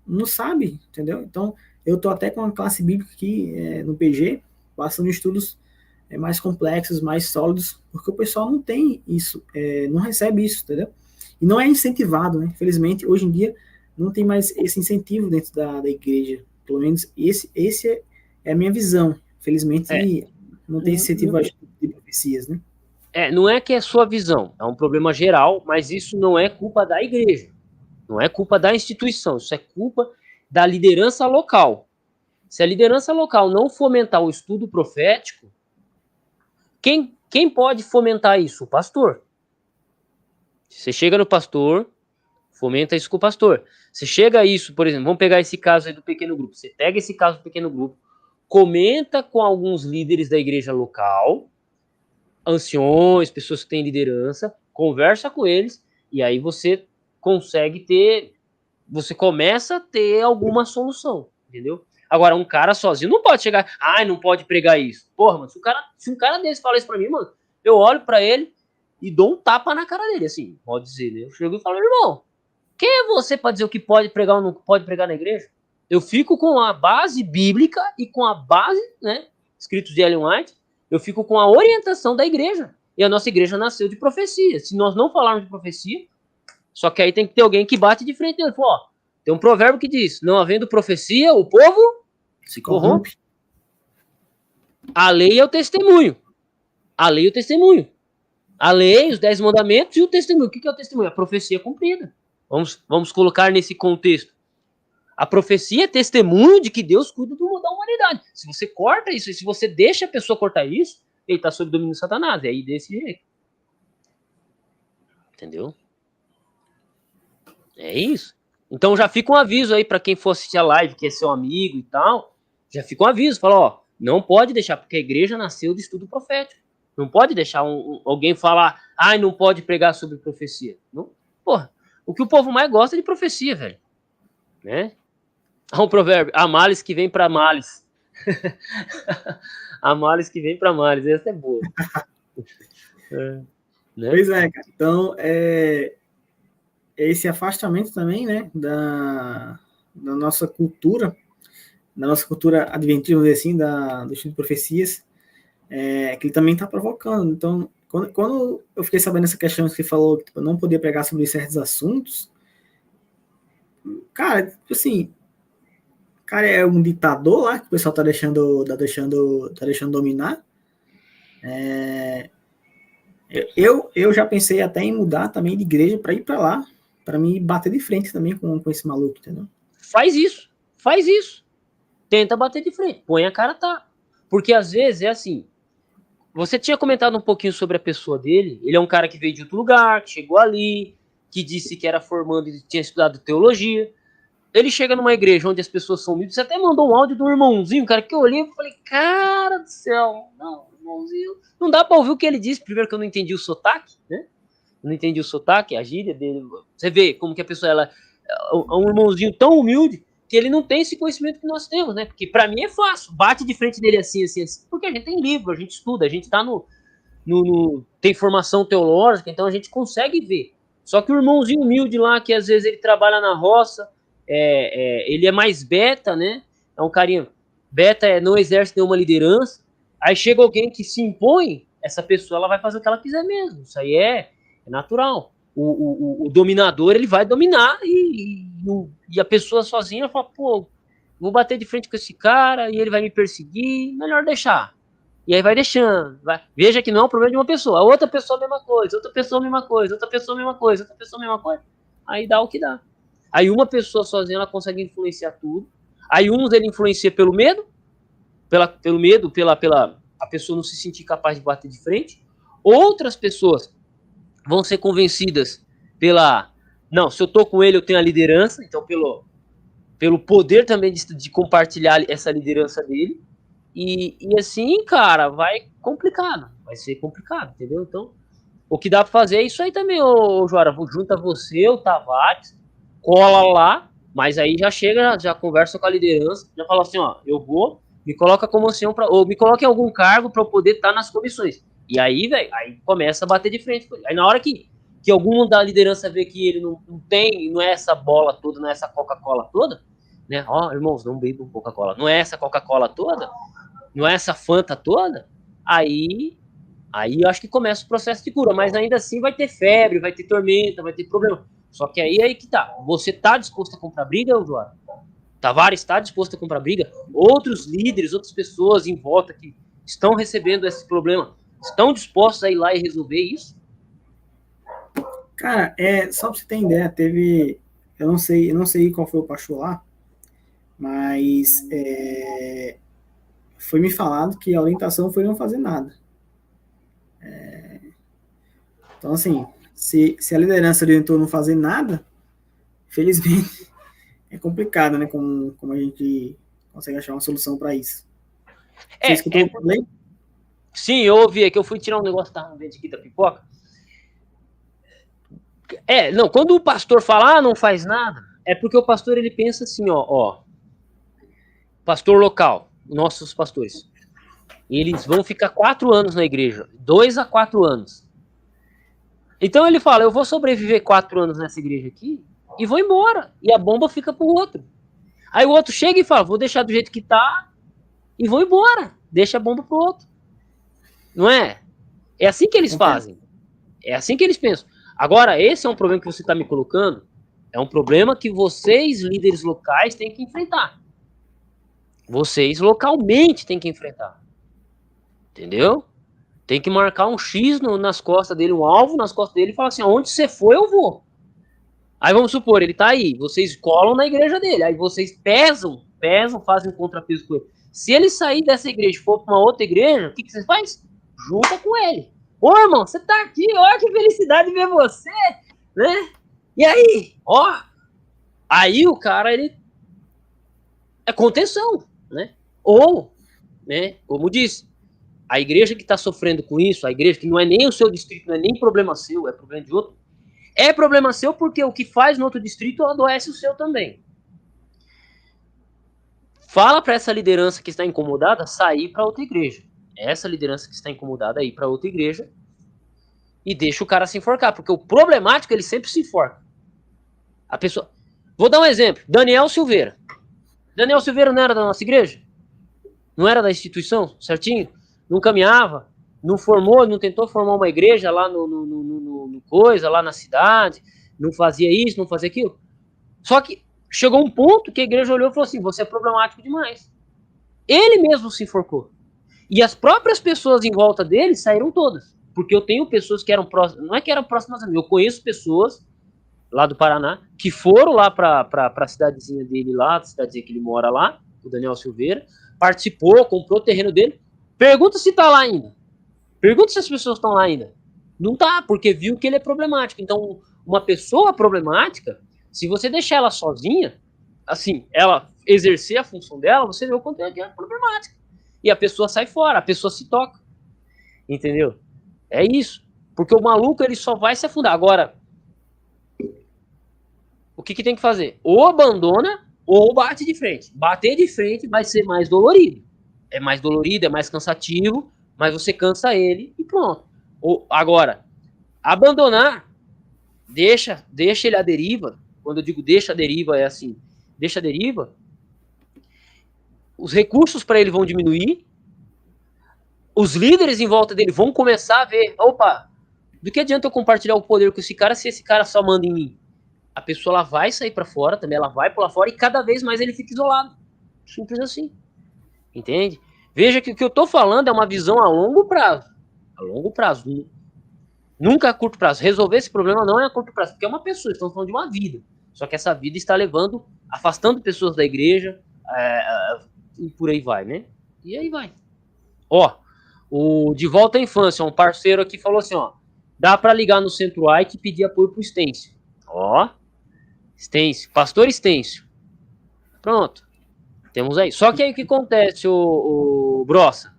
não sabe, entendeu? Então, eu estou até com uma classe bíblica aqui no PG, passando estudos mais complexos, mais sólidos, porque o pessoal não tem isso, não recebe isso, entendeu? E não é incentivado, né? Infelizmente, hoje em dia, não tem mais esse incentivo dentro da igreja. Pelo menos esse é a minha visão. Infelizmente, não tem incentivo de profecias, né? Não é que é sua visão, é um problema geral, mas isso não é culpa da igreja, não é culpa da instituição, isso é culpa da liderança local. Se a liderança local não fomentar o estudo profético, quem pode fomentar isso? O pastor. Você chega no pastor, fomenta isso com o pastor. Você chega a isso, por exemplo, vamos pegar esse caso aí do pequeno grupo. Você pega esse caso do pequeno grupo, comenta com alguns líderes da igreja local, anciões, pessoas que têm liderança, conversa com eles, e aí você começa a ter alguma solução, entendeu? Agora, um cara sozinho não pode chegar, não pode pregar isso. Porra, mano, se um cara desse fala isso pra mim, mano, eu olho pra ele e dou um tapa na cara dele, assim, pode dizer, né? Eu chego e falo, irmão, quem é você pra dizer o que pode pregar ou não pode pregar na igreja? Eu fico com a base bíblica e com a base, né, escritos de Ellen White, eu fico com a orientação da igreja. E a nossa igreja nasceu de profecia. Se nós não falarmos de profecia, só que aí tem que ter alguém que bate de frente. Ele falou, tem um provérbio que diz, não havendo profecia, o povo se corrompe. A lei é o testemunho. A lei é o testemunho. A lei, os 10 mandamentos e o testemunho. O que é o testemunho? A profecia cumprida. Vamos colocar nesse contexto. A profecia é testemunho de que Deus cuida da humanidade. Se você corta isso, e se você deixa a pessoa cortar isso, ele está sob o domínio de Satanás. E aí desse jeito. Entendeu? É isso. Então já fica um aviso aí para quem for assistir a live, que é seu amigo e tal. Já fica um aviso. Fala, não pode deixar, porque a igreja nasceu de estudo profético. Não pode deixar alguém falar, não pode pregar sobre profecia. Não, porra, o que o povo mais gosta é de profecia, velho. Né? Há um provérbio, há males que vem para males. Há males que vem para males. Essa é boa. Né? Pois é, cara. Então, esse afastamento também, né, da nossa cultura adventista, assim, do estudo de profecias, que ele também está provocando. Então, quando eu fiquei sabendo essa questão que você falou, que tipo, não podia pregar sobre certos assuntos, cara, tipo assim, cara, é um ditador lá que o pessoal tá deixando dominar. Eu já pensei até em mudar também de igreja para ir para lá, para me bater de frente também com esse maluco, entendeu? Faz isso. Tenta bater de frente, põe a cara, tá? Porque às vezes é assim. Você tinha comentado um pouquinho sobre a pessoa dele. Ele é um cara que veio de outro lugar, que chegou ali, que disse que era formando e tinha estudado teologia. Ele chega numa igreja onde as pessoas são humildes. Você até mandou um áudio de um irmãozinho, cara, que eu olhei e falei, cara do céu, não, irmãozinho. Não dá pra ouvir o que ele disse. Primeiro que eu não entendi o sotaque, né? Não entendi o sotaque, a gíria dele. Você vê como que a pessoa, ela é um irmãozinho tão humilde que ele não tem esse conhecimento que nós temos, né? Porque pra mim é fácil. Bate de frente dele assim, porque a gente tem livro, a gente estuda, a gente tá tem formação teológica, então a gente consegue ver. Só que o irmãozinho humilde lá, que às vezes ele trabalha na roça, ele é mais beta, né? É um carinha. Beta não exerce nenhuma liderança. Aí chega alguém que se impõe, essa pessoa ela vai fazer o que ela quiser mesmo. Isso aí é natural. O dominador, ele vai dominar e a pessoa sozinha fala, pô, vou bater de frente com esse cara e ele vai me perseguir, melhor deixar. E aí vai deixando. Veja que não é um problema de uma pessoa. A outra pessoa a mesma coisa, outra pessoa a mesma coisa, outra pessoa a mesma coisa, outra pessoa a mesma coisa. Aí dá o que dá. Aí uma pessoa sozinha ela consegue influenciar tudo. Aí uns ele influencia pelo medo, pela a pessoa não se sentir capaz de bater de frente. Outras pessoas vão ser convencidas não, se eu tô com ele eu tenho a liderança, então pelo poder também de compartilhar essa liderança dele. E assim, cara, vai ser complicado, entendeu? Então, o que dá pra fazer é isso aí também, ô Joara, junta você, o Tavares, cola lá, mas aí já chega, já conversa com a liderança, já fala assim, eu vou, me coloca como ancião, ou me coloca em algum cargo pra eu poder estar nas comissões. E aí, velho, aí começa a bater de frente. Aí na hora que algum da liderança vê que ele não tem, não é essa bola toda, não é essa Coca-Cola toda, né? Ó, irmãos, não bebam Coca-Cola. Não é essa Coca-Cola toda? Não é essa Fanta toda? Aí eu acho que começa o processo de cura, mas ainda assim vai ter febre, vai ter tormenta, vai ter problema. Só que aí que tá. Você tá disposto a comprar briga, João? Tavares está disposto a comprar briga? Outros líderes, outras pessoas em volta que estão recebendo esse problema, estão dispostos a ir lá e resolver isso? Cara, só pra você ter ideia, teve... Eu não sei qual foi o pastor lá, mas foi me falado que a orientação foi não fazer nada. Então, assim, se a liderança orientou não fazer nada, felizmente é complicado, né? Como a gente consegue achar uma solução para isso. Você escutou o play? Sim, eu ouvi, é que eu fui tirar um negócio que tava no dente aqui da pipoca. Não, quando o pastor fala, não faz nada, é porque o pastor, ele pensa assim, ó, pastor local, nossos pastores, eles vão ficar 4 anos na igreja, 2 a 4 anos. Então ele fala, eu vou sobreviver 4 anos nessa igreja aqui e vou embora, e a bomba fica pro outro. Aí o outro chega e fala, vou deixar do jeito que tá e vou embora, deixa a bomba pro outro. Não é? É assim que eles fazem. É assim que eles pensam. Agora, esse é um problema que você está me colocando, é um problema que vocês, líderes locais, têm que enfrentar. Vocês, localmente, têm que enfrentar. Entendeu? Tem que marcar um X nas costas dele, um alvo nas costas dele e falar assim, onde você for, eu vou. Aí vamos supor, ele tá aí, vocês colam na igreja dele, aí vocês pesam, fazem um contrapeso com ele. Se ele sair dessa igreja e for para uma outra igreja, o que vocês fazem? Junta com ele. Ô, irmão, você tá aqui, ó, que felicidade ver você, né? E aí, ó, aí o cara, ele é contenção, né? Ou, né, como disse, a igreja que tá sofrendo com isso, a igreja que não é nem o seu distrito, não é nem problema seu, é problema de outro, é problema seu porque o que faz no outro distrito adoece o seu também. Fala para essa liderança que está incomodada sair para outra igreja. Essa liderança que está incomodada ir para outra igreja e deixa o cara se enforcar, porque o problemático ele sempre se enforca. A pessoa. Vou dar um exemplo. Daniel Silveira. Daniel Silveira não era da nossa igreja? Não era da instituição, certinho? Não caminhava, não formou, não tentou formar uma igreja lá no coisa, lá na cidade, não fazia isso, não fazia aquilo. Só que chegou um ponto que a igreja olhou e falou assim, você é problemático demais. Ele mesmo se enforcou. E as próprias pessoas em volta dele saíram todas. Porque eu tenho pessoas que eram próximas, não é que eram próximas a mim, eu conheço pessoas lá do Paraná que foram lá para a cidadezinha dele lá, a cidadezinha que ele mora lá, o Daniel Silveira, participou, comprou o terreno dele. Pergunta se tá lá ainda. Pergunta se as pessoas estão lá ainda. Não tá, porque viu que ele é problemático. Então, uma pessoa problemática, se você deixar ela sozinha, assim, ela exercer a função dela, você vê o quanto ela é problemática. E a pessoa sai fora, a pessoa se toca. Entendeu? É isso. Porque o maluco, ele só vai se afundar. Agora, o que tem que fazer? Ou abandona, ou bate de frente. Bater de frente vai ser mais dolorido. É mais dolorido, é mais cansativo, mas você cansa ele e pronto. Agora, abandonar, deixa ele à deriva. Quando eu digo deixa a deriva, é assim, deixa a deriva, os recursos para ele vão diminuir, os líderes em volta dele vão começar a ver, opa, do que adianta eu compartilhar o poder com esse cara se esse cara só manda em mim? A pessoa ela vai sair para fora também, ela vai pular fora e cada vez mais ele fica isolado. Simples assim. Entende? Veja que o que eu estou falando é uma visão a longo prazo. A longo prazo. Nunca a curto prazo. Resolver esse problema não é a curto prazo, porque é uma pessoa, estamos falando de uma vida. Só que essa vida está levando, afastando pessoas da igreja, e por aí vai, né? E aí vai. Ó, o De Volta à Infância, um parceiro aqui falou assim, ó, dá para ligar no Centro Ike e pedir apoio pro Estêncio. Ó, Estêncio, pastor Estêncio. Pronto. Temos aí. Só que aí o que acontece, o Brossa?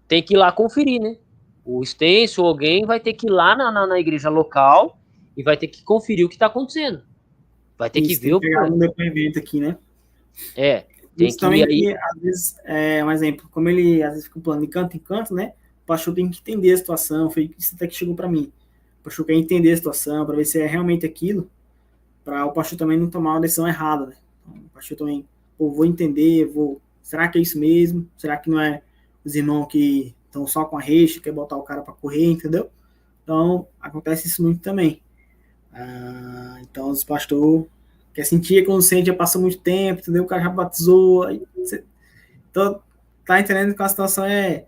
Tem que ir lá conferir, né? O Estêncio ou alguém vai ter que ir lá na igreja local e vai ter que conferir o que está acontecendo. Vai ter que ver o pegar um depoimento aqui, né? Tem isso que também aí. Que, às vezes, um exemplo, como ele às vezes fica pulando de canto em canto, né? O pastor tem que entender a situação. Foi isso até que chegou para mim. O pastor quer entender a situação para ver se é realmente aquilo, para o pastor também não tomar uma decisão errada, né? Então, o pastor também, vou entender, será que é isso mesmo? Será que não é os irmãos que estão só com a reixa, quer botar o cara para correr, entendeu? Então, acontece isso muito também. Então, os pastores quer sentir quando sente, já passou muito tempo, entendeu? O cara já batizou. Então, tá entendendo que a situação é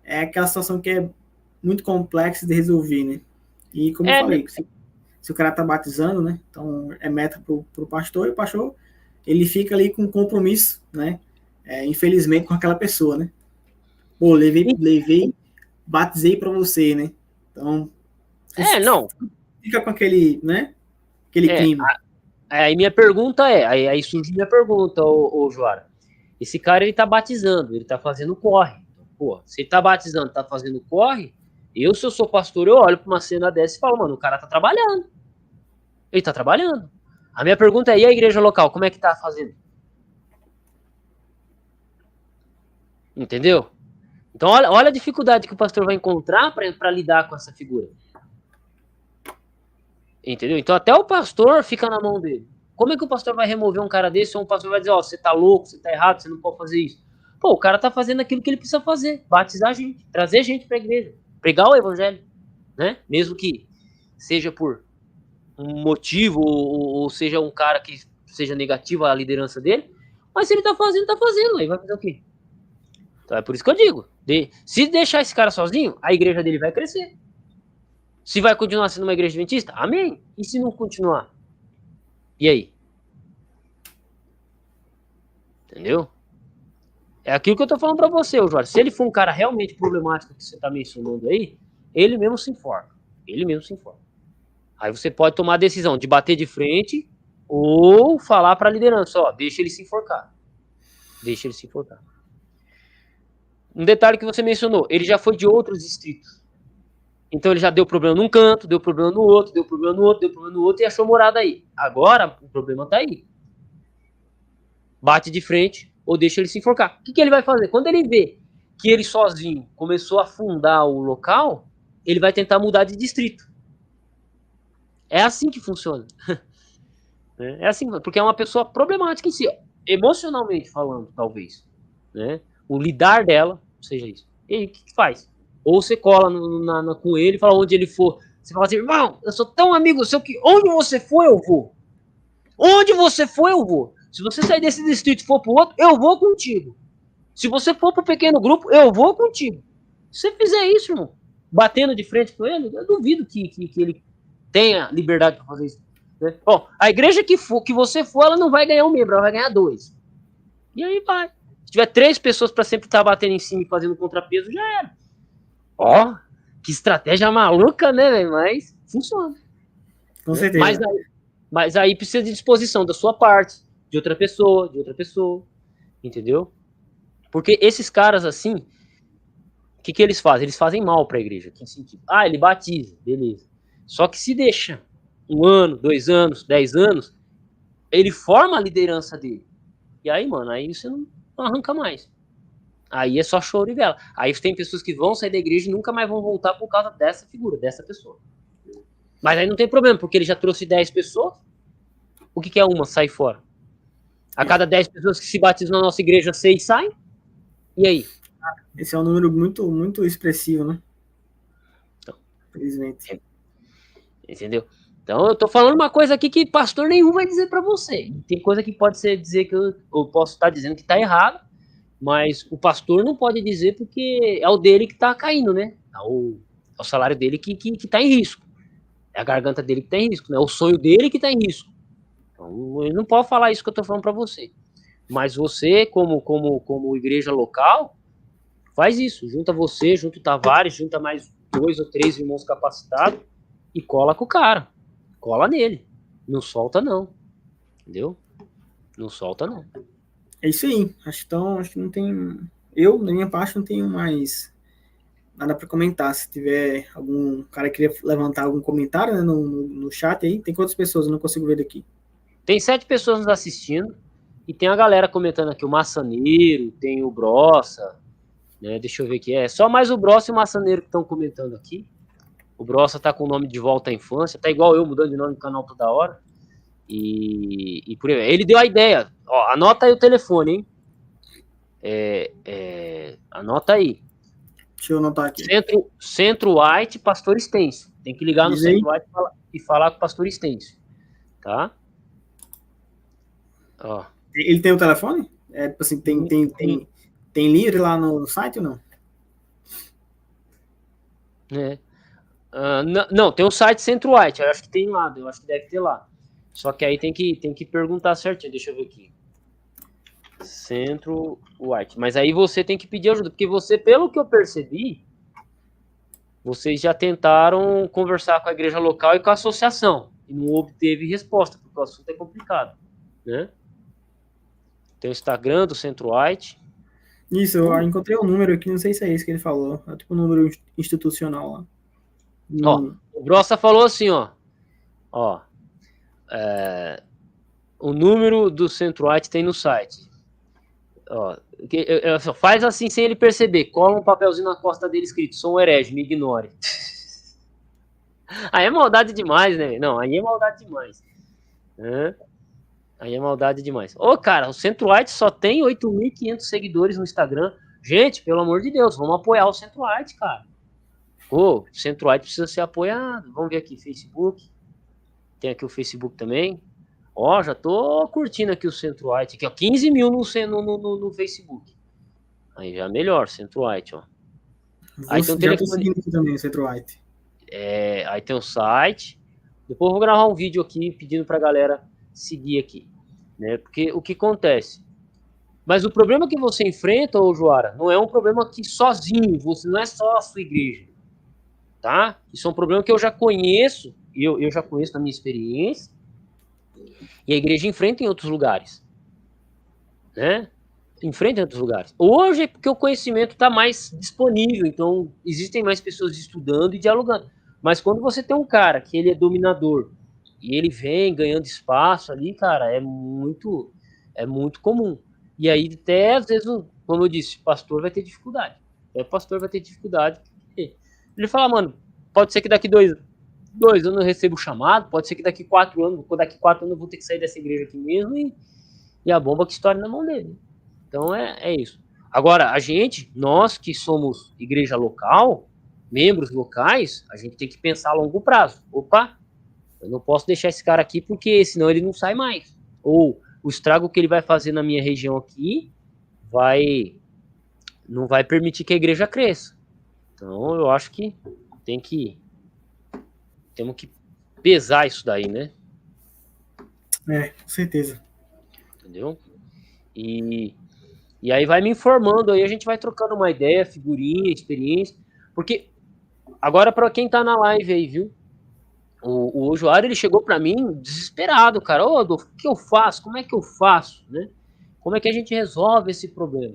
aquela situação que é muito complexa de resolver, né? E como eu falei, se o cara tá batizando, né? Então, é meta pro pastor, e o pastor, ele fica ali com compromisso, né? Infelizmente, com aquela pessoa, né? Pô, levei, batizei para você, né? Então, não. Fica com aquele, né? Aquele clima. Aí minha pergunta aí surge minha pergunta, ô Joara. Esse cara, ele tá batizando, ele tá fazendo corre. Pô, se ele tá batizando, tá fazendo corre, se eu sou pastor, eu olho pra uma cena dessa e falo, mano, o cara tá trabalhando. Ele tá trabalhando. A minha pergunta é, e a igreja local, como é que tá fazendo? Entendeu? Então, olha a dificuldade que o pastor vai encontrar para lidar com essa figura. Entendeu? Então, até o pastor fica na mão dele. Como é que o pastor vai remover um cara desse? Ou um pastor vai dizer, você tá louco, você tá errado, você não pode fazer isso. Pô, o cara tá fazendo aquilo que ele precisa fazer. Batizar gente, trazer gente pra igreja. Pregar o evangelho. Né? Mesmo que seja por um motivo, ou seja um cara que seja negativo à liderança dele. Mas se ele tá fazendo, tá fazendo. Aí vai fazer o quê? Então é por isso que eu digo. Se deixar esse cara sozinho, a igreja dele vai crescer. Se vai continuar sendo uma igreja adventista, amém. E se não continuar? E aí? Entendeu? É aquilo que eu tô falando pra você, Jorge. Se ele for um cara realmente problemático que você tá mencionando aí, ele mesmo se informa. Ele mesmo se informa. Aí você pode tomar a decisão de bater de frente ou falar pra liderança, ó, deixa ele se enforcar. Deixa ele se enforcar. Um detalhe que você mencionou, ele já foi de outros distritos. Então ele já deu problema num canto, deu problema no outro, deu problema no outro, deu problema no outro e achou morada aí. Agora o problema tá aí. Bate de frente ou deixa ele se enforcar. O que ele vai fazer? Quando ele vê que ele sozinho começou a afundar o local, ele vai tentar mudar de distrito. É assim que funciona. É assim, porque é uma pessoa problemática em si, emocionalmente falando, talvez. Né? O lidar dela seja isso. E aí, o que faz? Ou você cola com ele, fala onde ele for. Você fala assim, irmão, eu sou tão amigo seu que onde você for, eu vou. Onde você for, eu vou. Se você sair desse distrito e for pro outro, eu vou contigo. Se você for pro pequeno grupo, eu vou contigo. Se você fizer isso, irmão, batendo de frente com ele, eu duvido que ele tenha liberdade para fazer isso. Né? Ó, a igreja que você for, ela não vai ganhar um membro, ela vai ganhar 2. E aí vai. Se tiver 3 pessoas para sempre estar batendo em cima e fazendo contrapeso, já era. Ó, que estratégia maluca, né, velho? Mas funciona. Com certeza. Mas aí precisa de disposição da sua parte, de outra pessoa, entendeu? Porque esses caras assim, o que eles fazem? Eles fazem mal para a igreja. Que sentido? Ele batiza, beleza. Só que se deixa 1 ano, 2 anos, 10 anos, ele forma a liderança dele. E aí, mano, aí você não arranca mais. Aí é só choro e vela. Aí tem pessoas que vão sair da igreja e nunca mais vão voltar por causa dessa figura, dessa pessoa. Mas aí não tem problema, porque ele já trouxe 10 pessoas. O que é uma? Sai fora. A cada 10 pessoas que se batizam na nossa igreja, 6 saem. E aí? Esse é um número muito, muito expressivo, né? Então, infelizmente. Entendeu? Então eu tô falando uma coisa aqui que pastor nenhum vai dizer para você. Tem coisa que pode ser dizer que eu posso estar dizendo que tá errado, mas o pastor não pode dizer porque é o dele que tá caindo, né? É o salário dele que tá em risco. É a garganta dele que tá em risco, né? É o sonho dele que tá em risco. Então ele não pode falar isso que eu tô falando para você. Mas você, como igreja local, faz isso. Junta você, junta o Tavares, junta mais 2 ou 3 irmãos capacitados e cola com o cara. Cola nele. Não solta, não. Entendeu? Não solta, não. É isso aí. Acho que não tem... Eu, na minha parte, não tenho mais nada para comentar. Se tiver algum cara que queria levantar algum comentário, né, no chat aí, tem quantas pessoas? Eu não consigo ver daqui. Tem 7 pessoas nos assistindo e tem a galera comentando aqui, o Maçaneiro, tem o Brossa, né? Deixa eu ver aqui. É só mais o Brossa e o Maçaneiro que estão comentando aqui. O Brossa tá com o nome de volta à infância, tá igual eu, mudando de nome no canal toda hora. E por aí. Ele deu a ideia. Ó, anota aí o telefone, hein? Anota aí. Deixa eu anotar aqui. Centro White, Pastor Estêncio. Tem que ligar no Diz aí. Centro White e falar com o Pastor Estêncio. Tá? Ó. Ele tem o telefone? Tipo assim, tem livre lá no site ou não? Não, tem o site Centro White. Eu acho que tem lá. Eu acho que deve ter lá. Só que aí tem que perguntar certinho. Deixa eu ver aqui. Centro White. Mas aí você tem que pedir ajuda. Porque você, pelo que eu percebi, vocês já tentaram conversar com a igreja local e com a associação. E não obteve resposta, porque o assunto é complicado. Né? Tem o Instagram do Centro White. Isso, eu encontrei um número aqui, não sei se é esse que ele falou. É tipo um número institucional lá. Ó, o Brossa falou assim, ó. O número do Centro White tem no site. Ó, faz assim sem ele perceber. Cola um papelzinho na costa dele escrito: sou um herege, me ignore. Aí é maldade demais, né? Não, aí é maldade demais. Aí é maldade demais. Ô, cara, o Centro White só tem 8.500 seguidores no Instagram. Gente, pelo amor de Deus, vamos apoiar o Centro White, cara. O Centro White precisa ser apoiado. Vamos ver aqui, Facebook. Tem aqui o Facebook também. Ó, já tô curtindo aqui o Centro White. Aqui, ó, 15 mil no Facebook. Aí já melhor, Centro White, ó. Aí tem um telefone. Já tô seguindo aqui também o Centro White. Aí tem o site. Depois eu vou gravar um vídeo aqui pedindo pra galera seguir aqui. Né? Porque o que acontece? Mas o problema que você enfrenta, ô Joara, não é um problema que sozinho, você não é só a sua igreja. Tá? Isso é um problema que eu já conheço, eu já conheço na minha experiência, e a igreja enfrenta em outros lugares. Né? Enfrenta em outros lugares. Hoje é porque o conhecimento está mais disponível, então existem mais pessoas estudando e dialogando. Mas quando você tem um cara que ele é dominador, e ele vem ganhando espaço ali, cara, é muito comum. E aí até, às vezes, como eu disse, o pastor vai ter dificuldade. Ele fala, mano, pode ser que daqui 2 anos eu recebo o chamado, pode ser que daqui 4 anos eu vou ter que sair dessa igreja aqui mesmo e a bomba que estoura na mão dele. Então é isso. Agora, nós que somos igreja local, membros locais, a gente tem que pensar a longo prazo. Opa, eu não posso deixar esse cara aqui porque senão ele não sai mais. Ou o estrago que ele vai fazer na minha região aqui não vai permitir que a igreja cresça. Então eu acho que temos que pesar isso daí, né? Com certeza. Entendeu? E aí vai me informando, aí a gente vai trocando uma ideia, figurinha, experiência. Porque agora para quem tá na live aí, viu? O Joara, ele chegou para mim desesperado, cara. Ô, Adolfo, o que eu faço? Como é que eu faço? Né? Como é que a gente resolve esse problema?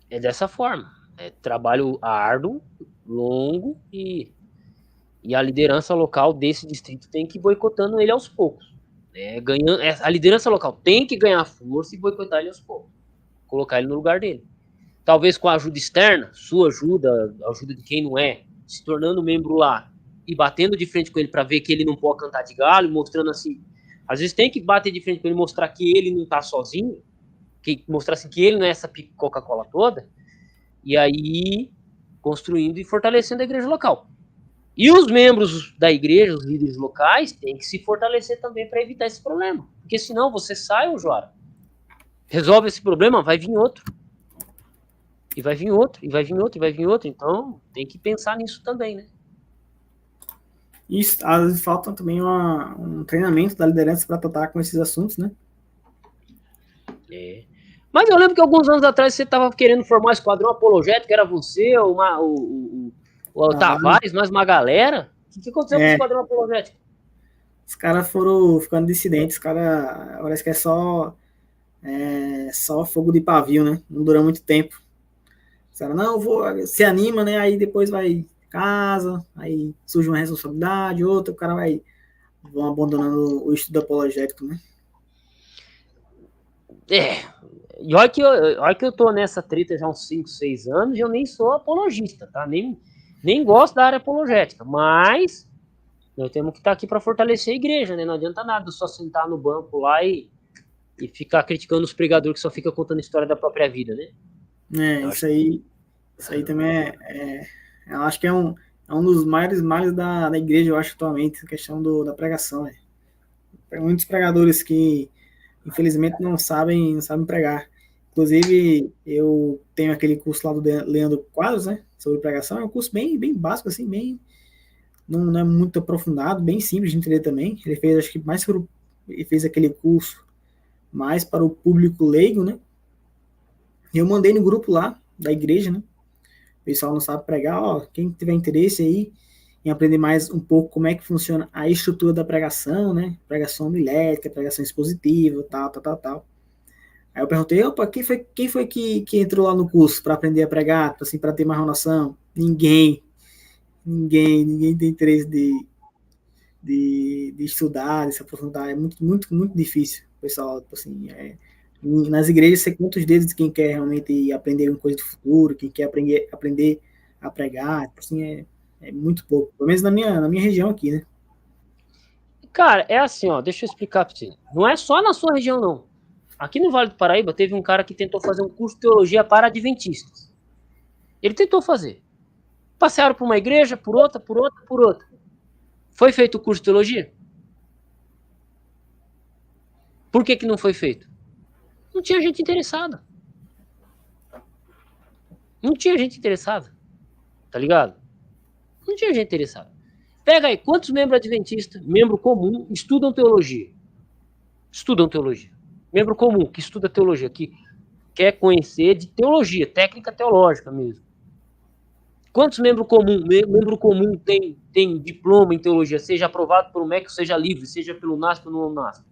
É dessa forma. É trabalho árduo, longo e a liderança local desse distrito tem que ir boicotando ele aos poucos. A liderança local tem que ganhar força e boicotar ele aos poucos. Colocar ele no lugar dele. Talvez com a ajuda externa, sua ajuda, a ajuda de quem não é, se tornando membro lá e batendo de frente com ele para ver que ele não pode cantar de galho, mostrando assim. Às vezes tem que bater de frente com ele, mostrar que ele não tá sozinho, mostrar assim que ele não é essa Coca-Cola toda, e aí construindo e fortalecendo a igreja local. E os membros da igreja, os líderes locais, têm que se fortalecer também para evitar esse problema. Porque senão você sai, ô Joara, resolve esse problema, vai vir outro. E vai vir outro, e vai vir outro, e vai vir outro. Então, tem que pensar nisso também, né? Isso, às vezes falta também um treinamento da liderança para tratar com esses assuntos, né? Mas eu lembro que alguns anos atrás você estava querendo formar um esquadrão apologético, era você, o Tavares, mais uma galera. O que aconteceu com o esquadrão apologético? Os caras foram ficando dissidentes, os caras parece que é só fogo de pavio, né? Não dura muito tempo. Os caras, se anima, né? Aí depois vai casa, aí surge uma responsabilidade, outra, o cara vão abandonando o estudo apologético, né? E olha que eu tô nessa treta já há uns 5, 6 anos e eu nem sou apologista, tá? Nem gosto da área apologética, mas Nós temos que estar aqui para fortalecer a igreja, né? Não adianta nada só sentar no banco lá e ficar criticando os pregadores que só ficam contando a história da própria vida, né? Isso aí também eu acho que é um dos maiores males da igreja, eu acho, atualmente, a questão da pregação. Né? Muitos pregadores que, infelizmente, não sabem pregar. Inclusive, eu tenho aquele curso lá do Leandro Quadros, né, sobre pregação. É um curso bem básico, assim, não é muito aprofundado, bem simples de entender também. Ele fez, acho que ele fez aquele curso mais para o público leigo, né? E eu mandei no grupo lá da igreja, né? O pessoal não sabe pregar, ó, quem tiver interesse aí em aprender mais um pouco como é que funciona a estrutura da pregação, né? Pregação homilética, pregação expositiva, tal. Aí eu perguntei, opa, quem foi que entrou lá no curso para aprender a pregar, assim, para ter mais uma noção? Ninguém tem interesse de estudar, de se aprofundar. É muito difícil, pessoal. Assim, nas igrejas, você conta os dedos de quem quer realmente aprender alguma coisa do futuro, quem quer aprender a pregar. Assim, é muito pouco. Pelo menos na minha região aqui, né? Cara, é assim, ó, deixa eu explicar pra você. Não é só na sua região, não. Aqui no Vale do Paraíba, teve um cara que tentou fazer um curso de teologia para adventistas. Ele tentou fazer. Passearam por uma igreja, por outra. Foi feito o curso de teologia? Por que não foi feito? Não tinha gente interessada. Não tinha gente interessada. Tá ligado? Não tinha gente interessada. Pega aí, quantos membros adventistas, membro comum, estudam teologia? Membro comum que estuda teologia, que quer conhecer de teologia, técnica teológica mesmo. Quantos membro comum tem diploma em teologia, seja aprovado por um MEC, seja livre, seja pelo NASP ou não NASP?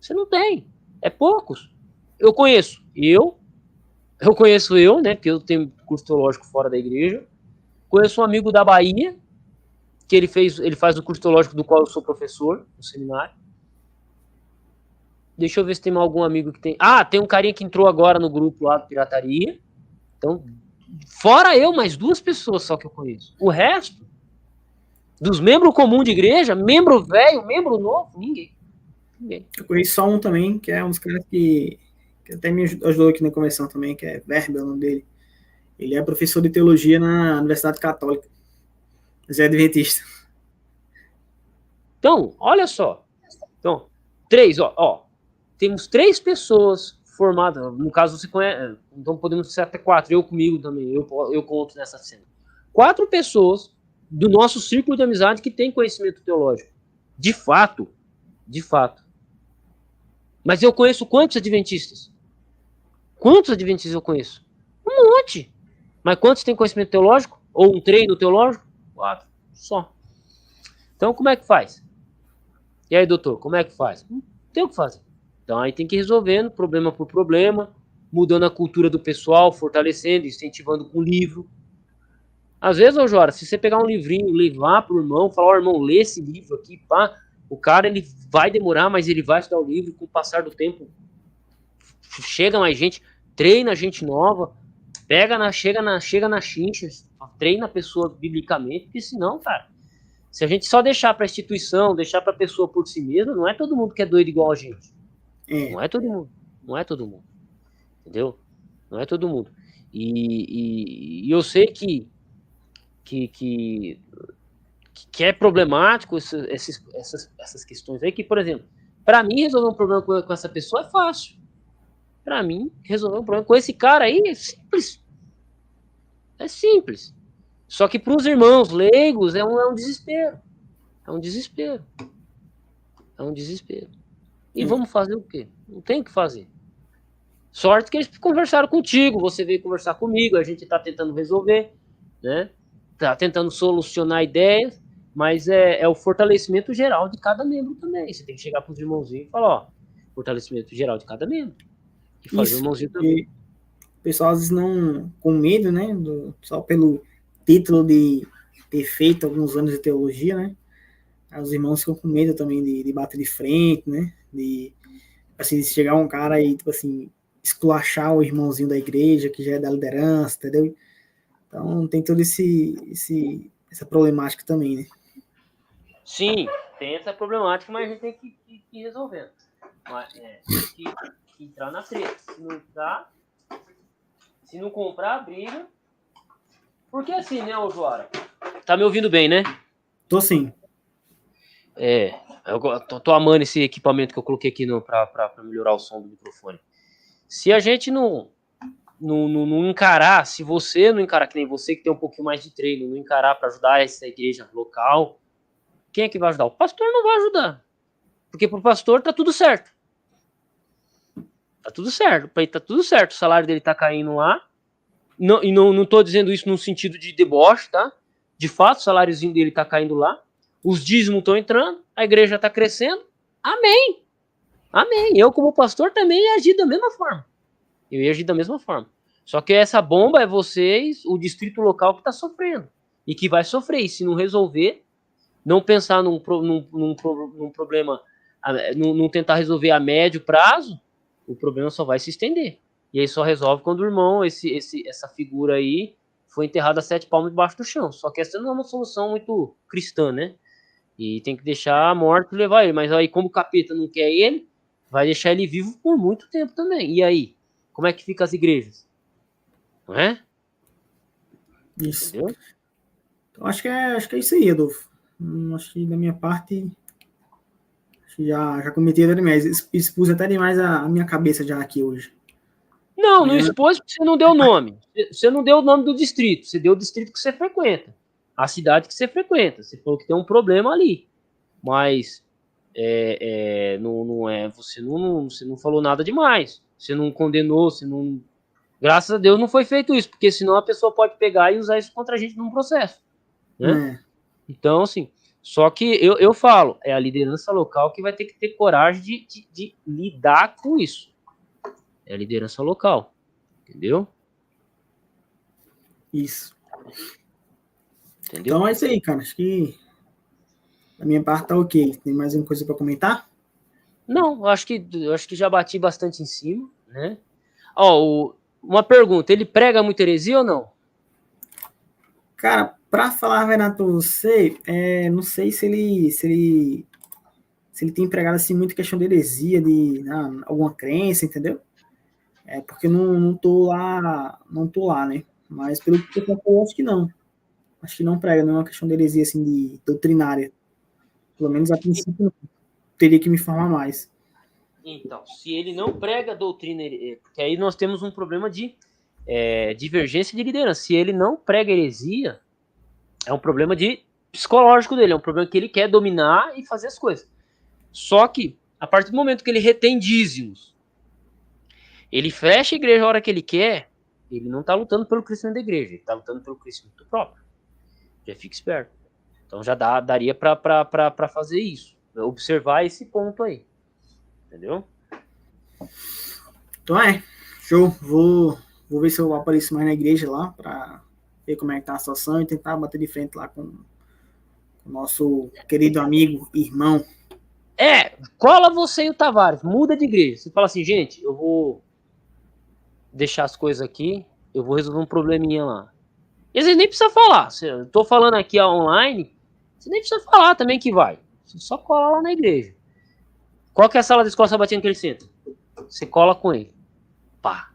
Você não tem. É poucos. Eu conheço, né? Porque eu tenho curso teológico fora da igreja. Conheço um amigo da Bahia, que ele faz o curso teológico do qual eu sou professor, no seminário. Deixa eu ver se tem algum amigo que tem. Ah, tem um carinha que entrou agora no grupo lá do Pirataria. Então, fora eu, mais 2 pessoas só que eu conheço. O resto, dos membros comuns de igreja, membro velho, membro novo, ninguém. Eu conheço só um também, que é um dos caras que até me ajudou aqui na convenção também, que é Verbe, é o nome dele. Ele é professor de teologia na Universidade Católica. Mas é adventista. Então, olha só. Então, 3, ó. Temos 3 pessoas formadas. No caso, você conhece. Então podemos ser até 4. Eu comigo também. Eu conto nessa cena. 4 pessoas do nosso círculo de amizade que tem conhecimento teológico. De fato. Mas eu conheço quantos adventistas? Quantos adventistas eu conheço? Um monte. Mas quantos têm conhecimento teológico? Ou um treino teológico? 4. Só. Então, como é que faz? E aí, doutor, como é que faz? Não tem o que fazer. Então, aí tem que ir resolvendo, problema por problema, mudando a cultura do pessoal, fortalecendo, incentivando com livro. Às vezes, ô Jora, se você pegar um livrinho, levar pro irmão, falar, ó, irmão, lê esse livro aqui, pá, o cara, ele vai demorar, mas ele vai estudar o livro, com o passar do tempo, chega mais gente, treina gente nova, chega na chincha, treina a pessoa biblicamente, porque senão, cara, se a gente só deixar para a instituição, deixar para a pessoa por si mesma, não é todo mundo que é doido igual a gente. Não é todo mundo. Entendeu? Não é todo mundo. E eu sei que é problemático essas questões aí, que, por exemplo, para mim resolver um problema com essa pessoa é fácil. Para mim, resolver um problema com esse cara aí é simples. É simples. Só que para os irmãos leigos é um desespero. É um desespero. E vamos fazer o quê? Não tem o que fazer. Sorte que eles conversaram contigo, você veio conversar comigo, a gente está tentando resolver, né? Tá tentando solucionar ideias, mas é o fortalecimento geral de cada membro também. Você tem que chegar para os irmãozinhos e falar, ó, fortalecimento geral de cada membro. E fazer o irmãozinho também. O pessoal às vezes não, com medo, né, só pelo título de ter feito alguns anos de teologia, né, os irmãos ficam com medo também de bater de frente, né, de, assim, chegar um cara e, tipo assim, esculachar o irmãozinho da igreja, que já é da liderança, entendeu? Então tem toda essa problemática também, né. Sim, tem essa problemática, mas a gente tem que ir resolvendo. Mas, tem que entrar na treta. Se não comprar, briga. Porque assim, né, ô Joara? Tá me ouvindo bem, né? Tô sim. Eu tô amando esse equipamento que eu coloquei aqui pra melhorar o som do microfone. Se a gente não encarar, se você não encarar, que nem você que tem um pouquinho mais de treino, não encarar para ajudar essa igreja local, quem é que vai ajudar? O pastor não vai ajudar. Porque pro pastor tá tudo certo. Tá tudo certo. Pra ele tá tudo certo. O salário dele tá caindo lá. Não tô dizendo isso num sentido de deboche, tá? De fato, o saláriozinho dele tá caindo lá. Os dízimos estão entrando. A igreja tá crescendo. Amém. Amém. Eu, como pastor, também ia agir da mesma forma. Só que essa bomba é vocês, o distrito local que tá sofrendo. E que vai sofrer. E se não resolver, não pensar num problema, não tentar resolver a médio prazo, o problema só vai se estender. E aí só resolve quando o irmão, essa figura aí, foi enterrado a 7 palmos debaixo do chão. Só que essa não é uma solução muito cristã, né? E tem que deixar a morte levar ele. Mas aí, como o capeta não quer ele, vai deixar ele vivo por muito tempo também. E aí? Como é que fica as igrejas? Não é? Isso. Entendeu? Então, acho que é isso aí, Adolfo. Acho que da minha parte já cometi até demais. Expus até demais a minha cabeça já aqui hoje. Não expôs porque você não deu o nome. Você não deu o nome do distrito. Você deu o distrito que você frequenta. A cidade que você frequenta. Você falou que tem um problema ali. Mas não é. Você não falou nada demais. Você não condenou, você não. Graças a Deus não foi feito isso, porque senão a pessoa pode pegar e usar isso contra a gente num processo. Né? Então, assim, só que eu falo, é a liderança local que vai ter que ter coragem de lidar com isso. É a liderança local. Entendeu? Isso. Entendeu? Então é isso aí, cara. Acho que da minha parte tá ok. Tem mais alguma coisa para comentar? Não, eu acho que já bati bastante em cima, né? Ó, uma pergunta, ele prega muita heresia ou não? Cara, para falar a verdade para você, não sei se ele tem pregado assim muita questão de heresia, de alguma crença, entendeu? Porque não tô lá, né? Mas pelo que eu falou, acho que não. Acho que não prega, não é uma questão de heresia assim de doutrinária. Pelo menos a princípio não. Teria que me informar mais. Então, se ele não prega doutrina, porque aí nós temos um problema de divergência de liderança. Se ele não prega heresia, é um problema psicológico dele, é um problema que ele quer dominar e fazer as coisas. Só que, a partir do momento que ele retém dízimos, ele fecha a igreja a hora que ele quer, ele não está lutando pelo crescimento da igreja, ele está lutando pelo crescimento próprio. Já fica esperto. Então já daria para fazer isso, observar esse ponto aí. Entendeu? Então show. Vou ver se eu apareço mais na igreja lá para ver como é que tá a situação e tentar bater de frente lá com o nosso querido amigo, irmão. Cola você e o Tavares, muda de igreja. Você fala assim, gente, eu vou deixar as coisas aqui, eu vou resolver um probleminha lá. E vocês nem precisam falar. Eu tô falando aqui online, você nem precisa falar também que vai. Você só cola lá na igreja. Qual que é a sala de escola sabatina que ele senta? Você cola com ele. Pá.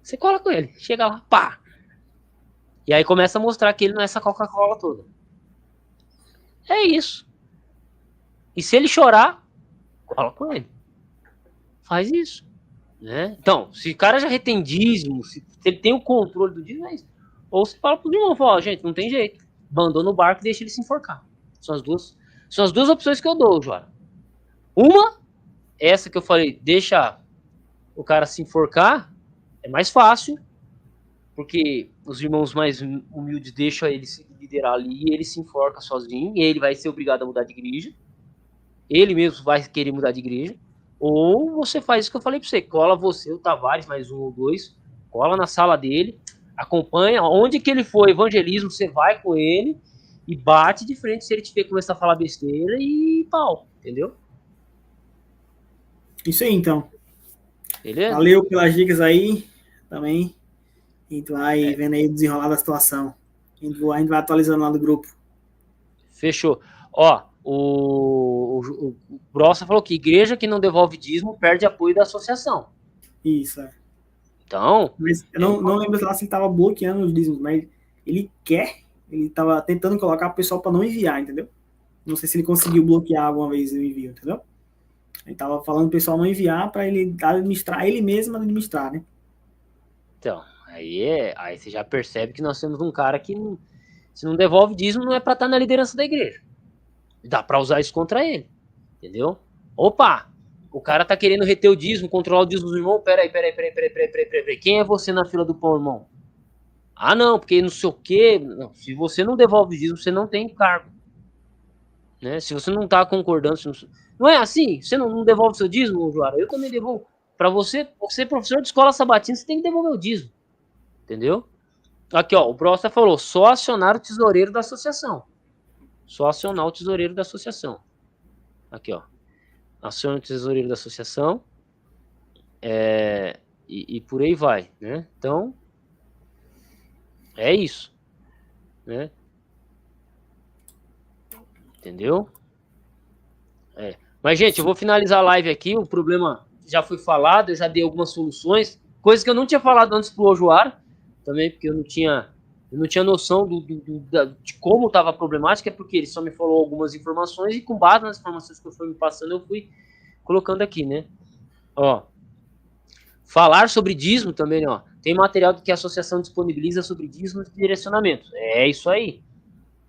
Você cola com ele. Chega lá, pá. E aí começa a mostrar que ele não é essa Coca-Cola toda. É isso. E se ele chorar, cola com ele. Faz isso. Né? Então, se o cara já retém dízimo, se ele tem o controle do dízimo, é isso. Ou você fala pro irmão, fala, gente, não tem jeito. Abandona o barco e deixa ele se enforcar. São as duas opções que eu dou, João. Uma, essa que eu falei, deixa o cara se enforcar, é mais fácil, porque os irmãos mais humildes deixam ele se liderar ali e ele se enforca sozinho, e ele vai ser obrigado a mudar de igreja. Ele mesmo vai querer mudar de igreja. Ou você faz isso que eu falei pra você, cola você, o Tavares, mais um ou dois, cola na sala dele, acompanha, onde que ele for evangelismo, você vai com ele e bate de frente se ele tiver que começar a falar besteira e pau, entendeu? Isso aí, então. Beleza? Valeu pelas dicas aí, também. A gente vai vendo aí o desenrolar da situação. A gente vai atualizando lá do grupo. Fechou. Ó, o Brossa falou que igreja que não devolve dízimo perde apoio da associação. Isso, é. Então... Mas eu não lembro lá se ele estava bloqueando os dízimos, mas ele estava tentando colocar o pessoal para não enviar, entendeu? Não sei se ele conseguiu bloquear alguma vez o envio, entendeu? Ele estava falando o pessoal não enviar para ele administrar, ele mesmo administrar, né? Então, aí você já percebe que nós temos um cara que se não devolve dízimo não é para estar na liderança da igreja. Dá para usar isso contra ele, entendeu? Opa, o cara tá querendo reter o dízimo, controlar o dízimo do irmão. Peraí. Quem é você na fila do pão, irmão? Ah, não, porque não sei o quê. Não, se você não devolve o dízimo, você não tem cargo. Né? Se você não tá concordando, não é assim? Você não devolve o seu dízimo, Joara? Eu também devolvo. Para você professor de escola sabatina, você tem que devolver o dízimo. Entendeu? Aqui, ó, o Brosta falou, só acionar o tesoureiro da associação. Só acionar o tesoureiro da associação. Aqui, ó. Aciona o tesoureiro da associação. E por aí vai, né? Então, é isso. Né? Entendeu? Mas, gente, eu vou finalizar a live aqui. O problema já foi falado, eu já dei algumas soluções. Coisas que eu não tinha falado antes pro Ojoara, também, porque eu não tinha noção de como estava a problemática, porque ele só me falou algumas informações e com base nas informações que eu fui me passando, eu fui colocando aqui, né? Ó, falar sobre dízimo também, ó. Tem material que a associação disponibiliza sobre dízimo e direcionamento. É isso aí,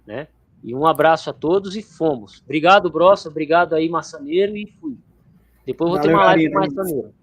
né? E um abraço a todos e fomos. Obrigado, Brossa. Obrigado aí, Maçaneiro, e fui. Depois eu vou ter uma live com mais Maçaneiro.